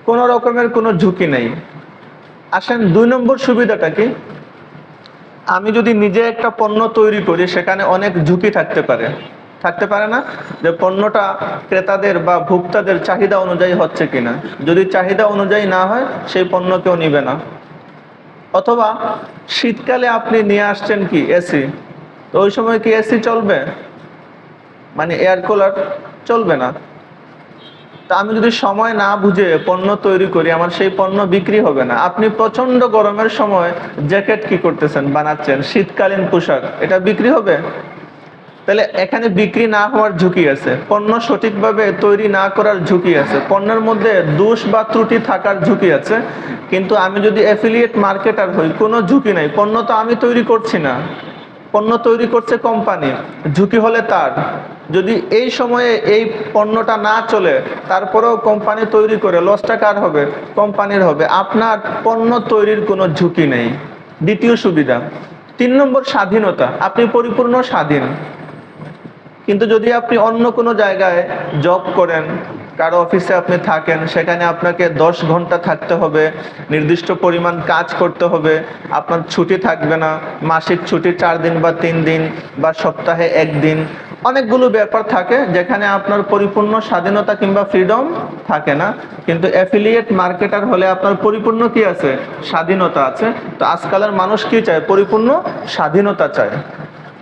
কোনো রকমের কোনো ঝুঁকি নেই। আসেন 2 নম্বর সুবিধাটা কি? আমি যদি নিজে একটা পণ্য তৈরি করি, সেখানে অনেক ঝুঁকি থাকতে পারে না? যে পণ্যটা ক্রেতাদের বা ভোক্তাদের চাহিদা অনুযায়ী হচ্ছে কিনা। যদি চাহিদা অনুযায়ী না হয়, সেই পণ্য কেউ নিবে না। অথবা শীতকালে আপনি নিয়ে আসছেন কি এসি, তো ওই সময় কি এসি চলবে? মানে এয়ার কুলার চলবে না। তা আমি যদি সময় না বুঝে পণ্য তৈরি করি, আমার সেই পণ্য বিক্রি হবে না। আপনি প্রচন্ড গরমের সময় জ্যাকেট কি করতেছেন, বানাচ্ছেন, শীতকালীন পোশাক, এটা বিক্রি হবে? তাহলে এখানে বিক্রি না হওয়ার ঝুঁকি আছে, পণ্য সঠিকভাবে তৈরি না করার ঝুঁকি আছে, পণ্যের মধ্যে দোষ বা ত্রুটি থাকার ঝুঁকি আছে। কিন্তু আমি যদি অ্যাফিলিয়েট মার্কেটার হই, কোনো ঝুঁকি নাই। পণ্য তো আমি তৈরি করছি না, পণ্য তৈরি করছে কোম্পানি। ঝুঁকি হলে তার, যদি এই সময়ে এই পণ্যটা না চলে, তারপরেও কোম্পানি তৈরি করে, লসটা কার হবে? কোম্পানির হবে। আপনার পণ্য তৈরির কোনো ঝুঁকি নেই। দ্বিতীয় সুবিধা। 3 নম্বর স্বাধীনতা। আপনি পরিপূর্ণ স্বাধীন। কিন্তু যদি আপনি অন্য কোনো জায়গায় জব করেন, কারো অফিসে আপনি থাকেন, সেখানে আপনাকে 10 ঘন্টা থাকতে হবে, নির্দিষ্ট পরিমাণ কাজ করতে হবে, আপনার ছুটি থাকবে না, মাসিক ছুটি 4 দিন বা 3 দিন বা সপ্তাহে 1 দিন, অনেকগুলো ব্যাপার থাকে যেখানে আপনার পরিপূর্ণ স্বাধীনতা কিংবা ফ্রিডম থাকে না। কিন্তু অ্যাফিলিয়েট মার্কেটার হলে আপনার পরিপূর্ণ কি আছে? স্বাধীনতা আছে। তো আজকালের মানুষ কি চায়? পরিপূর্ণ স্বাধীনতা চায়।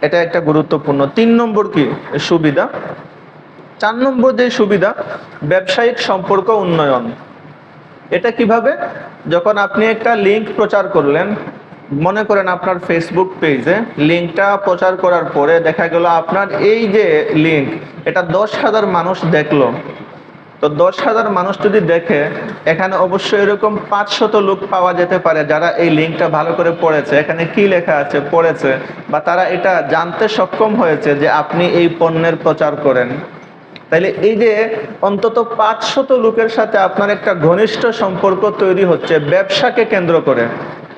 এটা একটা গুরুত্বপূর্ণ। 3 নম্বর কি সুবিধা? 4 নম্বর যে সুবিধা, ব্যবসায়িক সম্পর্ক উন্নয়ন। এটা কিভাবে? যখন আপনি একটা লিঙ্ক প্রচার করলেন, মনে করেন আপনার ফেসবুক পেজে লিঙ্কটা প্রচার করার পরে দেখা গেল আপনার এই যে লিঙ্ক, এটা 10,000 মানুষ দেখলো। তো 10,000 মানুষ যদি দেখে, এখানে অবশ্যই এরকম 500 লোক পাওয়া যেতে পারে যারা এই লিঙ্কটা ভালো করে পড়েছে, এখানে কি লেখা আছে পড়েছে, বা তারা এটা জানতে সক্ষম হয়েছে যে আপনি এই পণ্যের প্রচার করেন। তাইলে এই যে অন্তত 500 লোকের সাথে আপনার একটা ঘনিষ্ঠ সম্পর্ক তৈরি হচ্ছে ব্যবসাকে কেন্দ্র করে,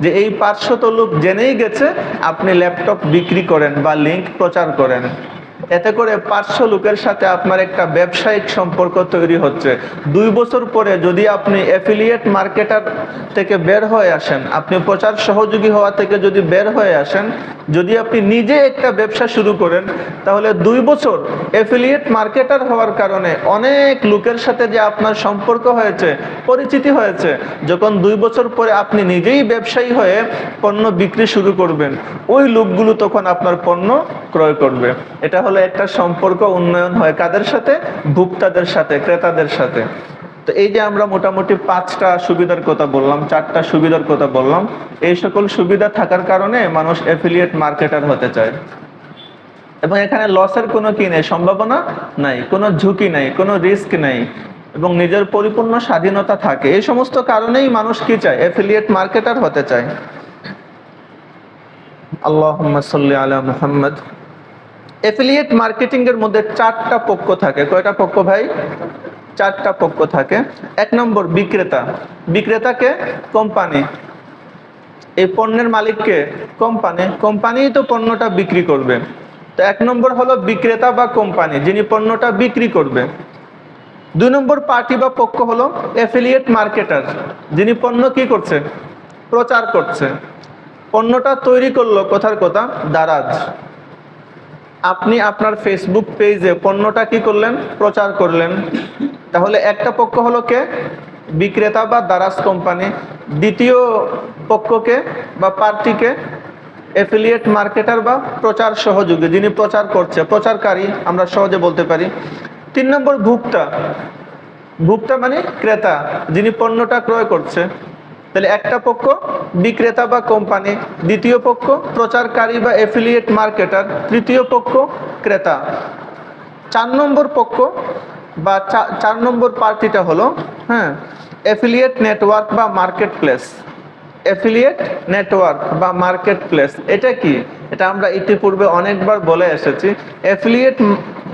যে এই 500 লোক জেনেই গেছে আপনি ল্যাপটপ বিক্রি করেন বা লিঙ্ক প্রচার করেন। এতে করে 500 লোকের সাথে আপনার একটা ব্যবসায়িক সম্পর্ক তৈরি হচ্ছে। 2 বছর পরে যদি আপনি অ্যাফিলিয়েট মার্কেটার থেকে বের হয়ে আসেন, আপনি প্রচার সহযোগী হওয়া থেকে যদি বের হয়ে আসেন, যদি আপনি নিজে একটা ব্যবসা শুরু করেন, তাহলে 2 বছর অ্যাফিলিয়েট মার্কেটার হওয়ার কারণে অনেক লোকের সাথে যে আপনার সম্পর্ক হয়েছে, পরিচিতি হয়েছে, যখন 2 বছর পরে আপনি নিজেই ব্যবসায়ী হয়ে পণ্য বিক্রি শুরু করবেন, ওই লোকগুলো তখন আপনার পণ্য ক্রয় করবে। এটা হলো একটা সম্পর্ক উন্নয়ন হয় কাদের সাথে? ভোক্তাদের সাথে, ক্রেতাদের সাথে। তো এই যে আমরা মোটামুটি 5টা সুবিধার কথা বললাম, 4টা সুবিধার কথা বললাম, এই সকল সুবিধা থাকার কারণে মানুষ অ্যাফিলিয়েট মার্কেটার হতে চায়। এবং এখানে লসের কোনো কি নেই, সম্ভাবনা নাই, কোনো ঝুঁকি নাই, কোনো রিস্ক নাই, এবং নিজের পরিপূর্ণ স্বাধীনতা থাকে। এই সমস্ত কারণেই মানুষ কি চায়? অ্যাফিলিয়েট মার্কেটার হতে চায়। আল্লাহুম্মা সাল্লি আলা মুহাম্মদ। অ্যাফিলিয়েট মার্কেটিং এর মধ্যে 4টা পক্ষ থাকে। কয়টা পক্ষ ভাই? 4টা পক্ষ থাকে। 1 নম্বর বিক্রেতা। বিক্রেতাকে? কোম্পানি। এই পণ্যের মালিককে? কোম্পানি। কোম্পানিই তো পণ্যটা বিক্রি করবে। তো 1 নম্বর হলো বিক্রেতা বা কোম্পানি, যিনি পণ্যটা বিক্রি করবে। 2 নম্বর পার্টি বা পক্ষ হলো অ্যাফিলিয়েট মার্কেটার, যিনি পণ্য কি করছে? প্রচার করছে। পণ্যটা তৈরি করলো কথার কথা দারাজ। আপনি আপনার ফেসবুক পেজে পণ্যটা কি করলেন? প্রচার করলেন। তাহলে একটা পক্ষ হলো কে? বিক্রেতা বা দারাজ কোম্পানি। দ্বিতীয় পক্ষকে বা পার্টিকে? অ্যাফিলিয়েট মার্কেটার বা প্রচার সহযোগী, যিনি প্রচার করছে, প্রচারকারী আমরা সহজে বলতে পারি। 3 নম্বর ভোক্তা। ভোক্তা মানে ক্রেতা, যিনি পণ্যটা ক্রয় করছে। তাহলে একটা পক্ষ বিক্রেতা বা কোম্পানি, দ্বিতীয় পক্ষ প্রচারকারী বা অ্যাফিলিয়েট মার্কেটার, তৃতীয় পক্ষ ক্রেতা। 4 নম্বর পক্ষ বা 4 নম্বর পার্টিটা হলো অ্যাফিলিয়েট নেটওয়ার্ক বা মার্কেট প্লেস। অ্যাফিলিয়েট নেটওয়ার্ক বা মার্কেট প্লেস এটা কি? এটা আমরা ইতিপূর্বে অনেকবার বলে এসেছি। অ্যাফিলিয়েট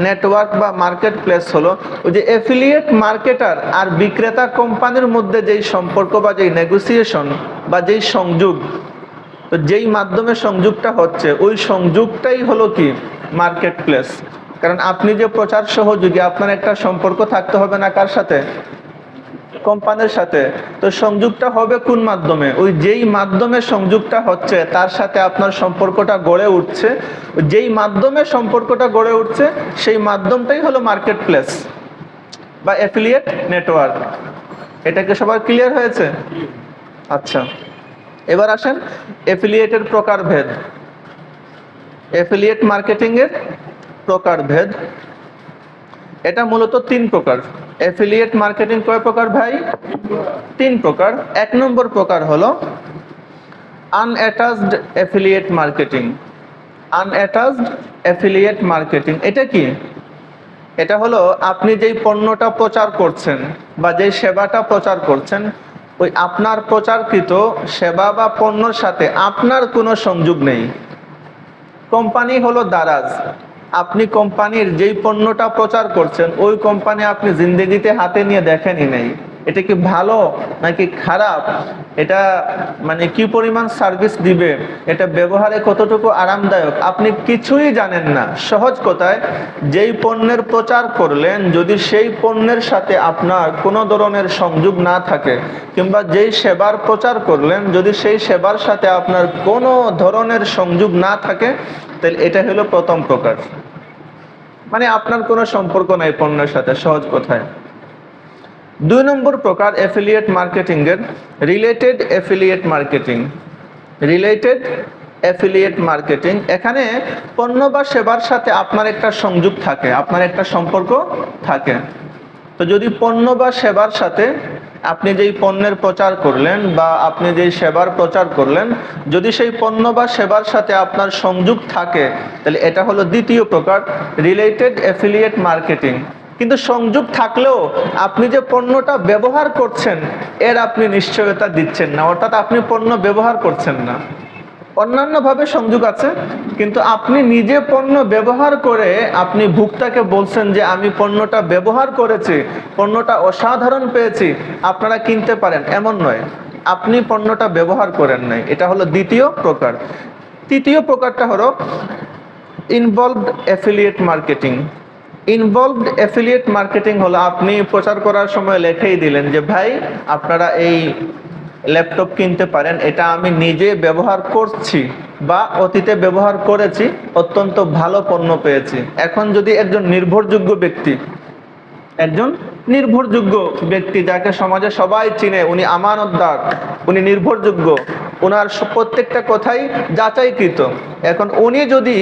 নেটওয়ার্ক বা মার্কেট প্লেস হলো ওই যে অ্যাফিলিয়েট মার্কেটার আর বিক্রেতা কোম্পানির মধ্যে যেই সম্পর্ক বা যেই নেগোসিয়েশন বা যেই সংযোগ, তো যেই মাধ্যমে সংযোগটা হচ্ছে ওই সংযোগটাই হলো কি মার্কেট প্লেস। কারণ আপনি যে প্রচার সহযোগী, আপনার একটা সম্পর্ক থাকতে হবে না কার সাথে? কোম্পানির সাথে। তো সংযোগটা হবে কোন মাধ্যমে? ওই যেই মাধ্যমে সংযোগটা হচ্ছে তার সাথে আপনার সম্পর্কটা গড়ে উঠছে, যেই মাধ্যমে সম্পর্কটা গড়ে উঠছে সেই মাধ্যমটাই হলো মার্কেট প্লেস বা অ্যাফিলিয়েট নেটওয়ার্ক। এটাকে সবার ক্লিয়ার হয়েছে? আচ্ছা, এবার আসেন অ্যাফিলিয়েটের প্রকারভেদ। অ্যাফিলিয়েট মার্কেটিং এর প্রকারভেদ এটা মূলত 3 প্রকার। অ্যাফিলিয়েট মার্কেটিং কয় প্রকার ভাই? 3 প্রকার। 1 নম্বর প্রকার হলো আনঅ্যাটাচড অ্যাফিলিয়েট মার্কেটিং। আনঅ্যাটাচড অ্যাফিলিয়েট মার্কেটিং এটা কি? এটা হলো আপনি যেই পণ্যটা প্রচার করছেন বা যেই সেবাটা প্রচার করছেন, ওই আপনার প্রচারকৃত সেবা বা পণ্যর সাথে আপনার কোনো সংযোগ নেই। কোম্পানি হলো দারাজ। আপনি কোম্পানির যেই পণ্যটা প্রচার করছেন ওই কোম্পানি আপনি জিন্দেগিতে হাতে নিয়ে দেখেনই নাই। এটা কি ভালো নাকি খারাপ, এটা মানে কি পরিমাণ সার্ভিস দিবে, এটা ব্যবহারে কতটুকু আরামদায়ক, আপনি কিছুই জানেন না। সহজ কথায়, যেই পণ্যের প্রচার করলেন যদি সেই পণ্যের সাথে আপনার কোনো ধরনের সংযোগ না থাকে, কিংবা যেই সেবার প্রচার করলেন যদি সেই সেবার সাথে আপনার কোনো ধরনের সংযোগ না থাকে, তাহলে এটা হলো প্রথম প্রকার। মানে আপনার কোনো সম্পর্ক নাই পণ্যের সাথে, সহজ কথায়। 2 নম্বর প্রকার অ্যাফিলিয়েট মার্কেটিং এর related affiliate marketing. Related affiliate marketing, এখানে পণ্য বা সেবার সাথে আপনার একটা সংযোগ থাকে, আপনার একটা সম্পর্ক থাকে। তো যদি পণ্য বা সেবার সাথে আপনি যেই পণ্যের প্রচার করলেন বা আপনি যেই সেবার প্রচার করলেন, যদি সেই পণ্য বা সেবার সাথে আপনার সংযোগ থাকে, তাহলে এটা হলো দ্বিতীয় প্রকার রিলেটেড অ্যাফিলিয়েট মার্কেটিং। কিন্তু সংযোগ থাকলেও আপনি যে পণ্যটা ব্যবহার করছেন এর আপনি নিশ্চয়তা দিচ্ছেন না, অর্থাৎ আপনি পণ্য ব্যবহার করছেন না। অন্যান্যভাবে সংযোগ আছে, কিন্তু আপনি নিজে পণ্য ব্যবহার করে আপনি ভোক্তাকে বলছেন যে আমি পণ্যটা ব্যবহার করেছি, পণ্যটা অসাধারণ পেয়েছি, আপনারা কিনতে পারেন, এমন নয়। আপনি পণ্যটা ব্যবহার করেন নাই, এটা হলো দ্বিতীয় প্রকার। তৃতীয় প্রকারটা হলো involved affiliate marketing. Involved affiliate marketing হলো আপনি প্রচার করার সময় লিখেই দিলেন যে ভাই আপনারা এই ল্যাপটপ কিনতে পারেন, এটা আমি নিজে ব্যবহার করছি বা অতীতে ব্যবহার করেছি, অত্যন্ত ভালো পণ্য পেয়েছি। এখন যদি একজন নির্ভরযোগ্য ব্যক্তি যাকে সমাজে সবাই চিনে, উনি আমানতদার, উনি নির্ভরযোগ্য, ওনার প্রত্যেকটা কথাই যাচাইকৃত, এখন উনি যদি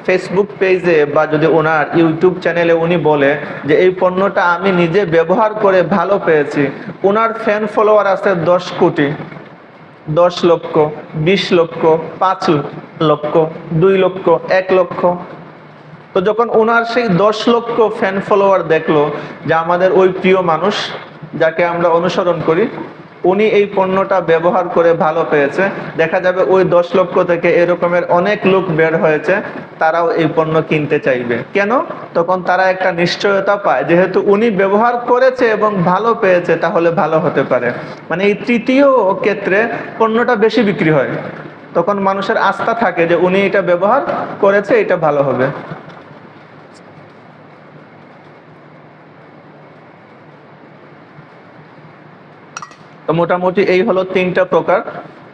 ফেসবুক পেজে বা যদি ওনার ইউটিউব চ্যানেলে উনি বলে যে এই পণ্যটা আমি নিজে ব্যবহার করে ভালো পেয়েছি, ওনার ফ্যান ফলোয়ার আছে 10 কোটি, 10 লক্ষ, 20 লক্ষ, 5 লক্ষ, 2 লক্ষ, 1 লক্ষ। তো যখন ওনার সেই 10 লক্ষ ফ্যান ফলোয়ার দেখলো যে আমাদের ওই প্রিয় মানুষ যাকে আমরা অনুসরণ করি, উনি এই পণ্যটা ব্যবহার করে ভালো পেয়েছে, দেখা যাবে ওই 10 লক্ষ থেকে এরকমের অনেক লোক বের হয়েছে, তারাও এই পণ্য কিনতে চাইবে। কেন? তখন তারা একটা নিশ্চয়তা পায়, যেহেতু উনি ব্যবহার করেছে এবং ভালো পেয়েছে, তাহলে ভালো হতে পারে। মানে এই তৃতীয় ক্ষেত্রে পণ্যটা বেশি বিক্রি হয়, তখন মানুষের আস্থা থাকে যে উনি এটা ব্যবহার করেছে, এটা ভালো হবে। তো মোটামুটি এই হলো 3টা প্রকার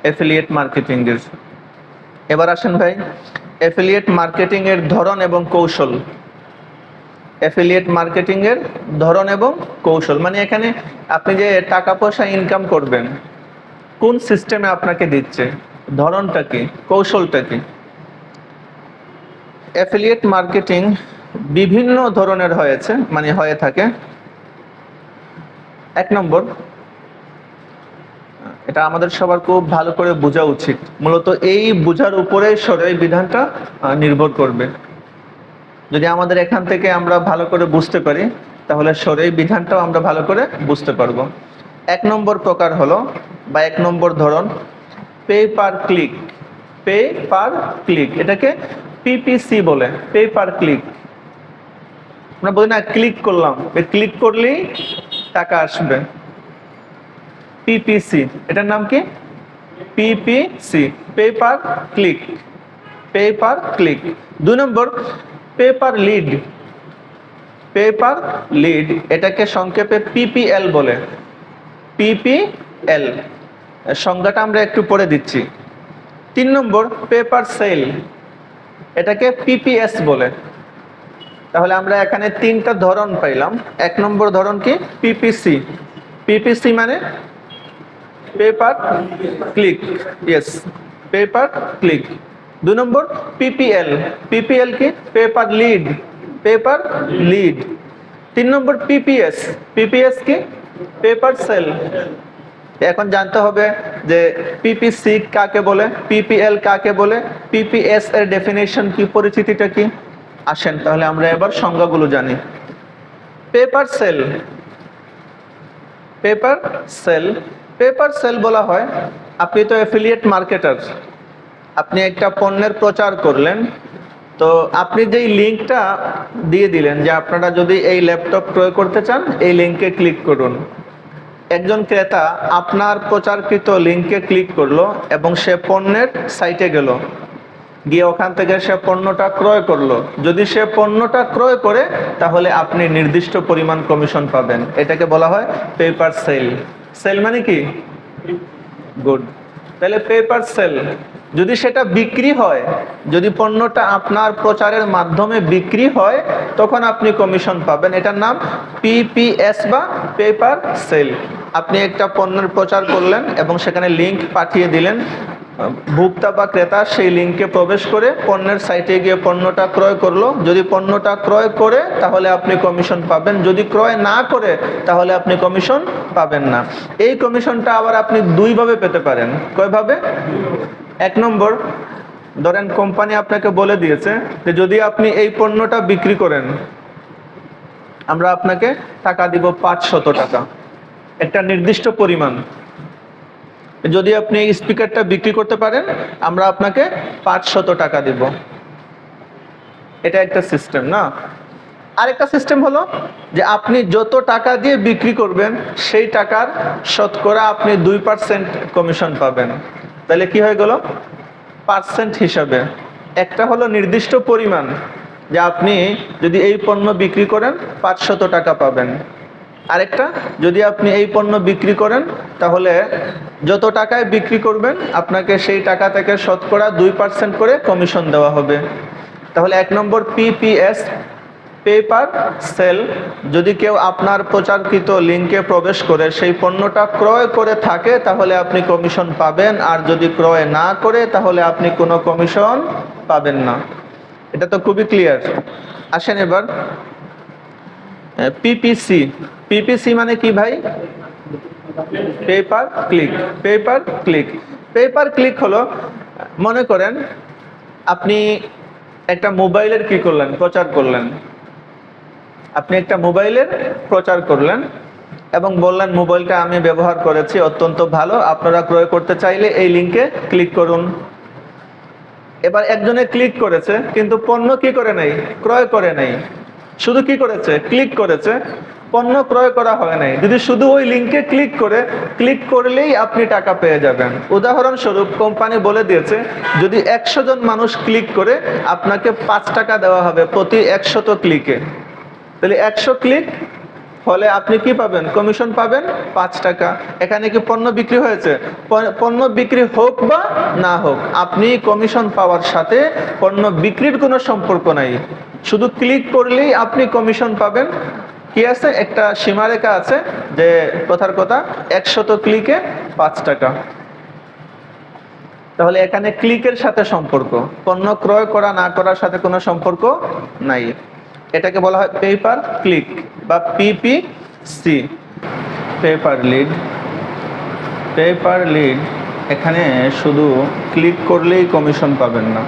অ্যাফিলিয়েট মার্কেটিং এর। এবার আসেন ভাই অ্যাফিলিয়েট মার্কেটিং এর ধরন এবং কৌশল। অ্যাফিলিয়েট মার্কেটিং এর ধরন এবং কৌশল মানে এখানে আপনি যে টাকা পয়সা ইনকাম করবেন কোন সিস্টেমে আপনাকে দিচ্ছে, ধরনটা কি, কৌশলটা কি। অ্যাফিলিয়েট মার্কেটিং বিভিন্ন ধরনের হয়ে থাকে। 1 নম্বর, এটা আমাদের সবার খুব ভালো করে বোঝা উচিত, মূলত এই বোঝার উপরে শরীয়ত বিধানটা নির্ভর করবে। যদি আমাদের এখান থেকে আমরা ভালো করে বুঝতে পারি তাহলে সরেই বিধানটাও আমরা ভালো করে বুঝতে পারবো। 1 নম্বর প্রকার হলো বা 1 নম্বর ধরন pay per click. Pay per click, এটাকে পিপিসি বলে, পে পার ক্লিক। আমরা বলি না ক্লিক করলাম, ক্লিক করলেই টাকা আসবে। পিপিসি, এটার নাম কি? PPC, pay per click. Pay per click. 2 নম্বর pay per lead. Pay per lead, এটাকে সংক্ষেপে পিপিএল বলে। পিপিএল সংজ্ঞাটা আমরা একটু পড়ে দিচ্ছি। 3 নম্বর পে পার সেল, এটাকে পিপিএস বলে। তাহলে আমরা এখানে 3টা ধরন পাইলাম। 1 নম্বর ধরন কি? পিপিসি। পিপিসি মানে pay per click, yes, pay per click. 2 নম্বর পিপিএল। পিপিএল কি? Pay per lead, pay per lead. 3 নম্বর পিপিএস। পিপিএস কি? Pay per sale. এখন জানতে হবে যে পিপিসি কাকে বলে, পিপিএল কাকে বলে, পিপিএস এর ডেফিনেশন কি, পরিচিতিটা কি। আসেন তাহলে আমরা এবার সংজ্ঞাগুলো জানি। Pay per sale. Pay per sale, pay per sale বলা হয়, আপনি তো অ্যাফিলিয়েট মার্কেটার, আপনি একটা পণ্যের প্রচার করলেন, তো আপনি যেই লিঙ্কটা দিয়ে দিলেন যে আপনারা যদি এই ল্যাপটপ ক্রয় করতে চান এই লিঙ্কে ক্লিক করুন। একজন ক্রেতা আপনার প্রচারকৃত লিঙ্কে ক্লিক করলো এবং সে পণ্যের সাইটে গেল, গিয়ে ওখান থেকে সে পণ্যটা ক্রয় করলো। যদি সে পণ্যটা ক্রয় করে তাহলে আপনি নির্দিষ্ট পরিমাণ কমিশন পাবেন। এটাকে বলা হয় পেপার সেল। সেল মানে কি? গুড। তাহলে পেপার সেল, যদি সেটা বিক্রি হয়, যদি পণ্যটা আপনার প্রচারের মাধ্যমে বিক্রি হয় তখন আপনি কমিশন পাবেন। এটার নাম পিপিএস বা পেপার সেল। আপনি একটা পণ্যের প্রচার করলেন এবং সেখানে লিঙ্ক পাঠিয়ে দিলেন, ভোক্তা বা ক্রেতা সেই লিঙ্কে প্রবেশ করে পণ্যের সাইটে গিয়ে পণ্যটা ক্রয় করলো। যদি পণ্যটা ক্রয় করে তাহলে আপনি কমিশন পাবেন, যদি ক্রয় না করে তাহলে আপনি কমিশন পাবেন না। এই কমিশনটা আবার আপনি 2 ভাবে পেতে পারেন। কয়ভাবে? 1 নম্বর, ধরেন কোম্পানি আপনাকে বলে দিয়েছে যে যদি আপনি এই পণ্যটা বিক্রি করেন আমরা আপনাকে টাকা দিব 500 টাকা, একটা নির্দিষ্ট পরিমাণ। যদি আপনি এই স্পিকারটা বিক্রি করতে পারেন আমরা আপনাকে 500 টাকা দিব। এটা একটা সিস্টেম না? আরেকটা সিস্টেম হলো যে আপনি যত টাকা দিয়ে বিক্রি করবেন সেই টাকার শতকরা আপনি 2% কমিশন পাবেন। তাহলে কি হয়ে গেল? পার্সেন্ট হিসাবে। একটা হলো নির্দিষ্ট পরিমাণ, যে আপনি যদি এই পণ্য বিক্রি করেন 500 টাকা পাবেন। আরেকটা, যদি আপনি এই পণ্য বিক্রি করেন তাহলে যত টাকায় বিক্রি করবেন আপনাকে সেই টাকা থেকে শতকরা 2% করে কমিশন দেওয়া হবে। তাহলে 1 নম্বর পিপিএস, পেপার সেল, যদি কেউ আপনার প্রচারকৃত লিঙ্কে প্রবেশ করে সেই পণ্যটা ক্রয় করে থাকে তাহলে আপনি কমিশন পাবেন, আর যদি ক্রয় না করে তাহলে আপনি কোনো কমিশন পাবেন না। এটা তো খুবই ক্লিয়ার। আসেন এবার পিপিসি। পিপিসি মানে কি ভাই? Paper click. Paper click. Paper click হলো, মনে করেন আপনি একটা মোবাইলের কি করলেন? প্রচার করলেন। আপনি একটা মোবাইলের প্রচার করলেন এবং বললেন মোবাইলটা আমি ব্যবহার করেছি, অত্যন্ত ভালো, আপনারা ক্রয় করতে চাইলে এই লিঙ্কে ক্লিক করুন। এবার একজনে ক্লিক করেছে কিন্তু পণ্য কি করে নাই? ক্রয় করে নাই। শুধু কি করেছে? ক্লিক করেছে, পণ্য ক্রয় করা হয় নাই। যদি শুধু ওই লিঙ্কে ক্লিক করলেই আপনি টাকা পেয়ে যাবেন। উদাহরণস্বরূপ কোম্পানি বলে দিয়েছে যদি 100 জন মানুষ ক্লিক করে আপনাকে 5 টাকা দেওয়া হবে প্রতি 100 ক্লিকে। তাহলে 100 ক্লিক হলে আপনি কি পাবেন? কমিশন পাবেন 5 টাকা। এখানে কি পণ্য বিক্রি হয়েছে? পণ্য বিক্রি হোক বা না হোক আপনি কমিশন পাওয়ার সাথে পণ্য বিক্রির কোনো সম্পর্ক নাই, শুধু ক্লিক করলেই আপনি কমিশন পাবেন। কি আছে? একটা সীমারেখা আছে যে কথার কথা 100 ক্লিকে 5 টাকা। তাহলে এখানে ক্লিকের সাথে সম্পর্ক, পণ্য ক্রয় করা না করার সাথে কোনো সম্পর্ক নাই। এটাকে বলা হয় পেপার ক্লিক বা PPC. Paper lead. Paper lead, এখানে শুধু ক্লিক করলেই কমিশন পাবেন না,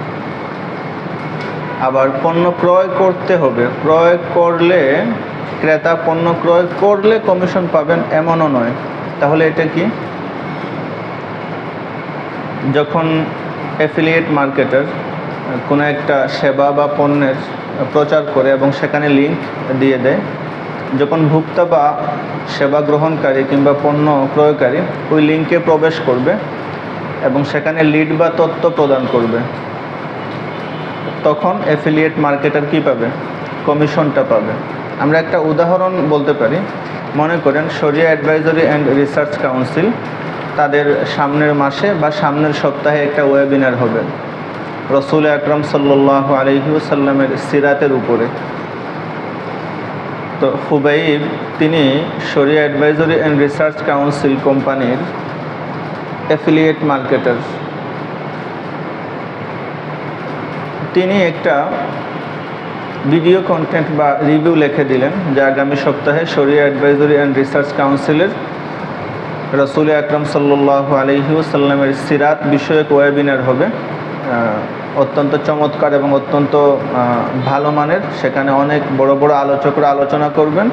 আবার পণ্য ক্রয় করতে হবে। ক্রয় করলে ক্রেতা পণ্য ক্রয় করলে কমিশন পাবেন এমনও নয়। তাহলে এটা কি? যখন অ্যাফিলিয়েট মার্কেটার কোনো একটা সেবা বা পণ্যের প্রচার করে এবং সেখানে লিঙ্ক দিয়ে দেয়, যখন ভোক্তা বা সেবা গ্রহণকারী কিংবা পণ্য ক্রয়কারী ওই লিঙ্কে প্রবেশ করবে এবং সেখানে লিড বা তথ্য প্রদান করবে, তখন অ্যাফিলিয়েট মার্কেটার কি পাবে? কমিশনটা পাবে। আমরা একটা উদাহরণ বলতে পারি। মনে করেন শরিয়া অ্যাডভাইজরি অ্যান্ড রিসার্চ কাউন্সিল, তাদের সামনের মাসে বা সামনের সপ্তাহে একটা ওয়েবিনার হবে রসুল আকরাম সাল্লাল্লাহু আলাইহি ওয়াসাল্লামের সিরাতের উপরে। তো হুবাইব তিনি শরিয়া অ্যাডভাইজরি অ্যান্ড রিসার্চ কাউন্সিল কোম্পানির অ্যাফিলিয়েট মার্কেটার। তিনি একটা ভিডিও কন্টেন্ট বা রিভিউ লিখে দিলেন যে আগামী সপ্তাহে শরিয়া অ্যাডভাইজরি অ্যান্ড রিসার্চ কাউন্সিলের রসুল আকরাম সাল্লাল্লাহু আলাইহি ওয়াসাল্লামের সিরাত বিষয়ক ওয়েবিনার হবে, অত্যন্ত চমৎকার এবং অত্যন্ত ভালো মানের। সেখানে অনেক বড় বড় আলোচকরা আলোচনা করবেন।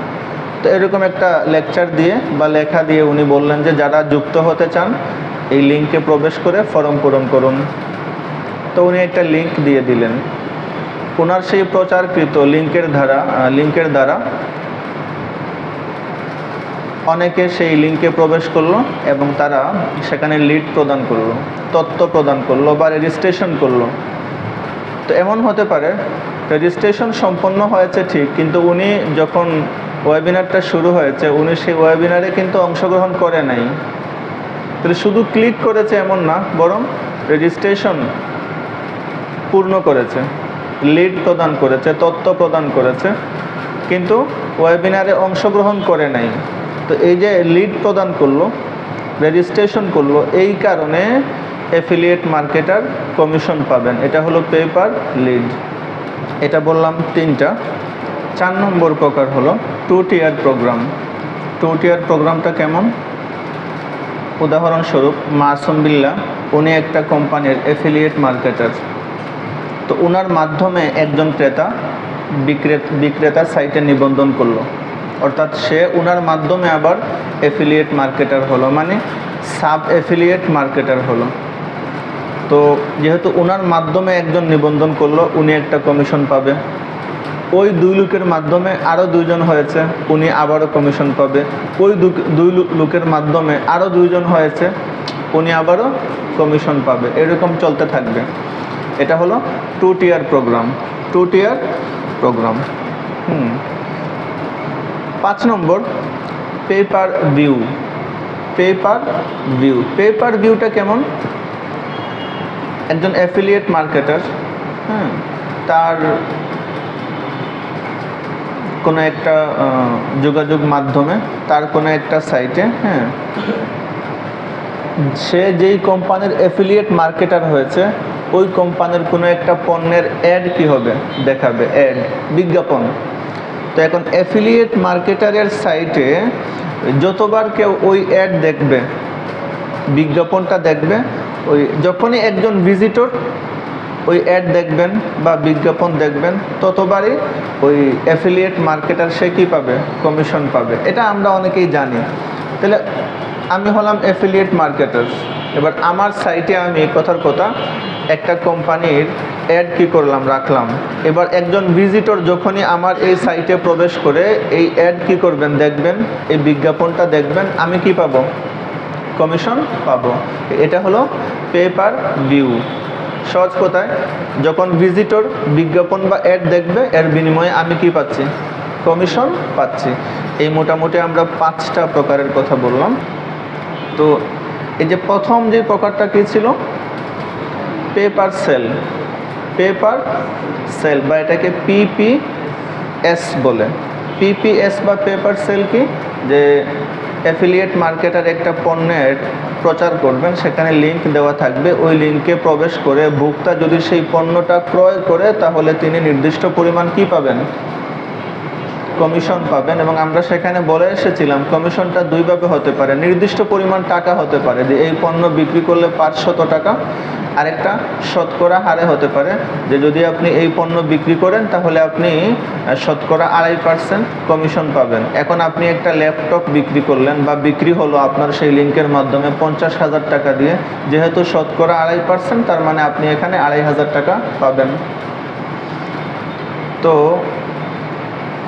তো এরকম একটা লেকচার দিয়ে বা লেখা দিয়ে উনি বললেন যে যারা যুক্ত হতে চান এই লিঙ্কে প্রবেশ করে ফর্ম পূরণ করুন। তো উনি একটা লিঙ্ক দিয়ে দিলেন। ওনার সেই প্রচারকৃত লিঙ্কের দ্বারা অনেকে সেই লিঙ্কে প্রবেশ করলো এবং তারা সেখানে লিড প্রদান করলো, তথ্য প্রদান করলো বা রেজিস্ট্রেশন করলো। তো এমন হতে পারে রেজিস্ট্রেশন সম্পন্ন হয়েছে ঠিক, কিন্তু উনি যখন ওয়েবিনারটা শুরু হয়েছে উনি সেই ওয়েবিনারে কিন্তু অংশগ্রহণ করে নাই। তাহলে শুধু ক্লিক করেছে এমন না, বরং রেজিস্ট্রেশন পূর্ণ করেছে, লিড প্রদান করেছে, তথ্য প্রদান করেছে, কিন্তু ওয়েবিনারে অংশগ্রহণ করে নাই। তো এই যে লিড প্রদান করলো, রেজিস্ট্রেশন করলো, এই কারণে অ্যাফিলিয়েট মার্কেটার কমিশন পাবেন। এটা হলো পে পার লিড। এটা বললাম তিনটা। 4 নম্বর প্রকার হলো 2 টিয়ার প্রোগ্রাম। 2 টিয়ার প্রোগ্রামটা কেমন? উদাহরণস্বরূপ মাসুম বিল্লাহ, উনি একটা কোম্পানির অ্যাফিলিয়েট মার্কেটার। তো ওনার মাধ্যমে একজন ক্রেতা বিক্রেতার সাইটে নিবন্ধন করলো, অর্থাৎ সে ওনার মাধ্যমে আবার অ্যাফিলিয়েট মার্কেটার হলো, মানে সাব অ্যাফিলিয়েট মার্কেটার হলো। তো যেহেতু ওনার মাধ্যমে একজন নিবন্ধন করলো, উনি একটা কমিশন পাবে। ওই 2 লোকের মাধ্যমে আরও 2 জন হয়েছে, উনি আবারও কমিশন পাবে। ওই 2 লোকের মাধ্যমে আরও 2 জন হয়েছে, উনি আবারও কমিশন পাবে। এরকম চলতে থাকবে। এটা হলো 2 টিয়ার প্রোগ্রাম। 2 tier program. 5 নম্বর pay per view. Pay per view. Pay per ভিউটা কেমন? একজন অ্যাফিলিয়েট মার্কেটার তার কোনো একটা যোগাযোগ মাধ্যমে, তার কোনো একটা সাইটে, সে যেই কোম্পানির অ্যাফিলিয়েট মার্কেটার হয়েছে ওই কোম্পানির কোনো একটা পণ্যের অ্যাড কি হবে? দেখাবে, অ্যাড, বিজ্ঞাপন। তো এখন অ্যাফিলিয়েট মার্কেটারের সাইটে যতবার কেউ ওই অ্যাড দেখবে, বিজ্ঞাপনটা দেখবে, ওই যখনই একজন ভিজিটর ওই অ্যাড দেখবেন বা বিজ্ঞাপন দেখবেন, ততবারই ওই অ্যাফিলিয়েট মার্কেটার সে কী পাবে? কমিশন পাবে। এটা আমরা অনেকেই জানি। তাহলে আমি হলাম অ্যাফিলিয়েট মার্কেটার। এবার আমার সাইটে আমি কথার কথা একটা কোম্পানির অ্যাড কী করলাম? রাখলাম। এবার একজন ভিজিটর যখনই আমার এই সাইটে প্রবেশ করে এই অ্যাড কী করবেন? দেখবেন, এই বিজ্ঞাপনটা দেখবেন, আমি কি পাবো? কমিশন পাবো। এটা হলো পে পার ভিউ। সহজ কথায়, যখন ভিজিটর বিজ্ঞাপন বা অ্যাড দেখবে, এর বিনিময়ে আমি কি পাচ্ছি? কমিশন পাচ্ছি। এই মোটামুটি আমরা 5টা প্রকারের কথা বললাম। তো এই যে প্রথম যে প্রকারটা কী ছিল? Pay per sale. Pay per sale বা এটাকে PPS বলে। PPS বা পে পার সেল কি? যে অ্যাফিলিয়েট মার্কেটার একটা পণ্যের প্রচার করবেন, সেখানে লিঙ্ক দেওয়া থাকবে, ওই লিঙ্কে প্রবেশ করে ভোক্তা যদি সেই পণ্যটা ক্রয় করে তাহলে তিনি নির্দিষ্ট পরিমাণ কি পাবেন? কমিশন পাবেন, এবং আমরা সেখানে বলে এসেছিলাম কমিশনটা দুইভাবে হতে পারে। নির্দিষ্ট পরিমাণ টাকা হতে পারে, যে এই পণ্য বিক্রি করলে 500 টাকা, আরেকটা শতকরা হারে হতে পারে, যে যদি আপনি এই পণ্য বিক্রি করেন তাহলে আপনি শতকরা 2.5% কমিশন পাবেন। এখন আপনি একটা ল্যাপটপ বিক্রি করলেন বা বিক্রি হলো আপনার সেই লিঙ্কের মাধ্যমে 50,000 টাকা দিয়ে, যেহেতু শতকরা 2.5%, তার মানে আপনি এখানে 2,500 টাকা পাবেন। তো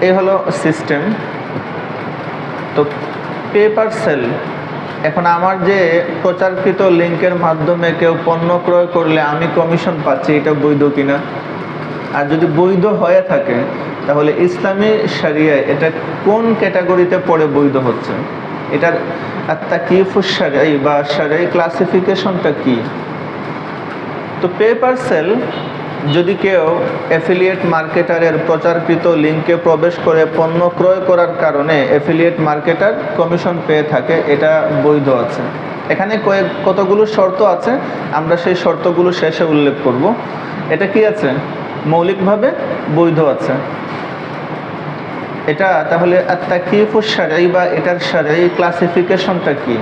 এই হলো সিস্টেম। তো পে পার সেল, এখন আমার যে প্রচারকৃত লিঙ্কের মাধ্যমে কেউ পণ্য ক্রয় করলে আমি কমিশন পাচ্ছি, এটা বৈধ কিনা? আর যদি বৈধ হয়ে থাকে তাহলে ইসলামী শরিয়ায় এটা কোন ক্যাটাগরিতে পড়ে বৈধ হচ্ছে? এটার তাকিফুশ শরঈ বা শরঈ ক্লাসিফিকেশনটা কি? তো পে পার সেল, যদি কেউ অ্যাফিলিয়েট মার্কেটারের প্রচারকৃত লিঙ্কে প্রবেশ করে পণ্য ক্রয় করার কারণে অ্যাফিলিয়েট মার্কেটার কমিশন পেয়ে থাকে, এটা বৈধ আছে। এখানে কতগুলো শর্ত আছে, আমরা সেই শর্তগুলো শেষে উল্লেখ করব। এটা কি আছে? মৌলিকভাবে বৈধ আছে এটা। তাহলে তাকিফুশ শরঈ বা এটার শরঈ ক্লাসিফিকেশনটা কি?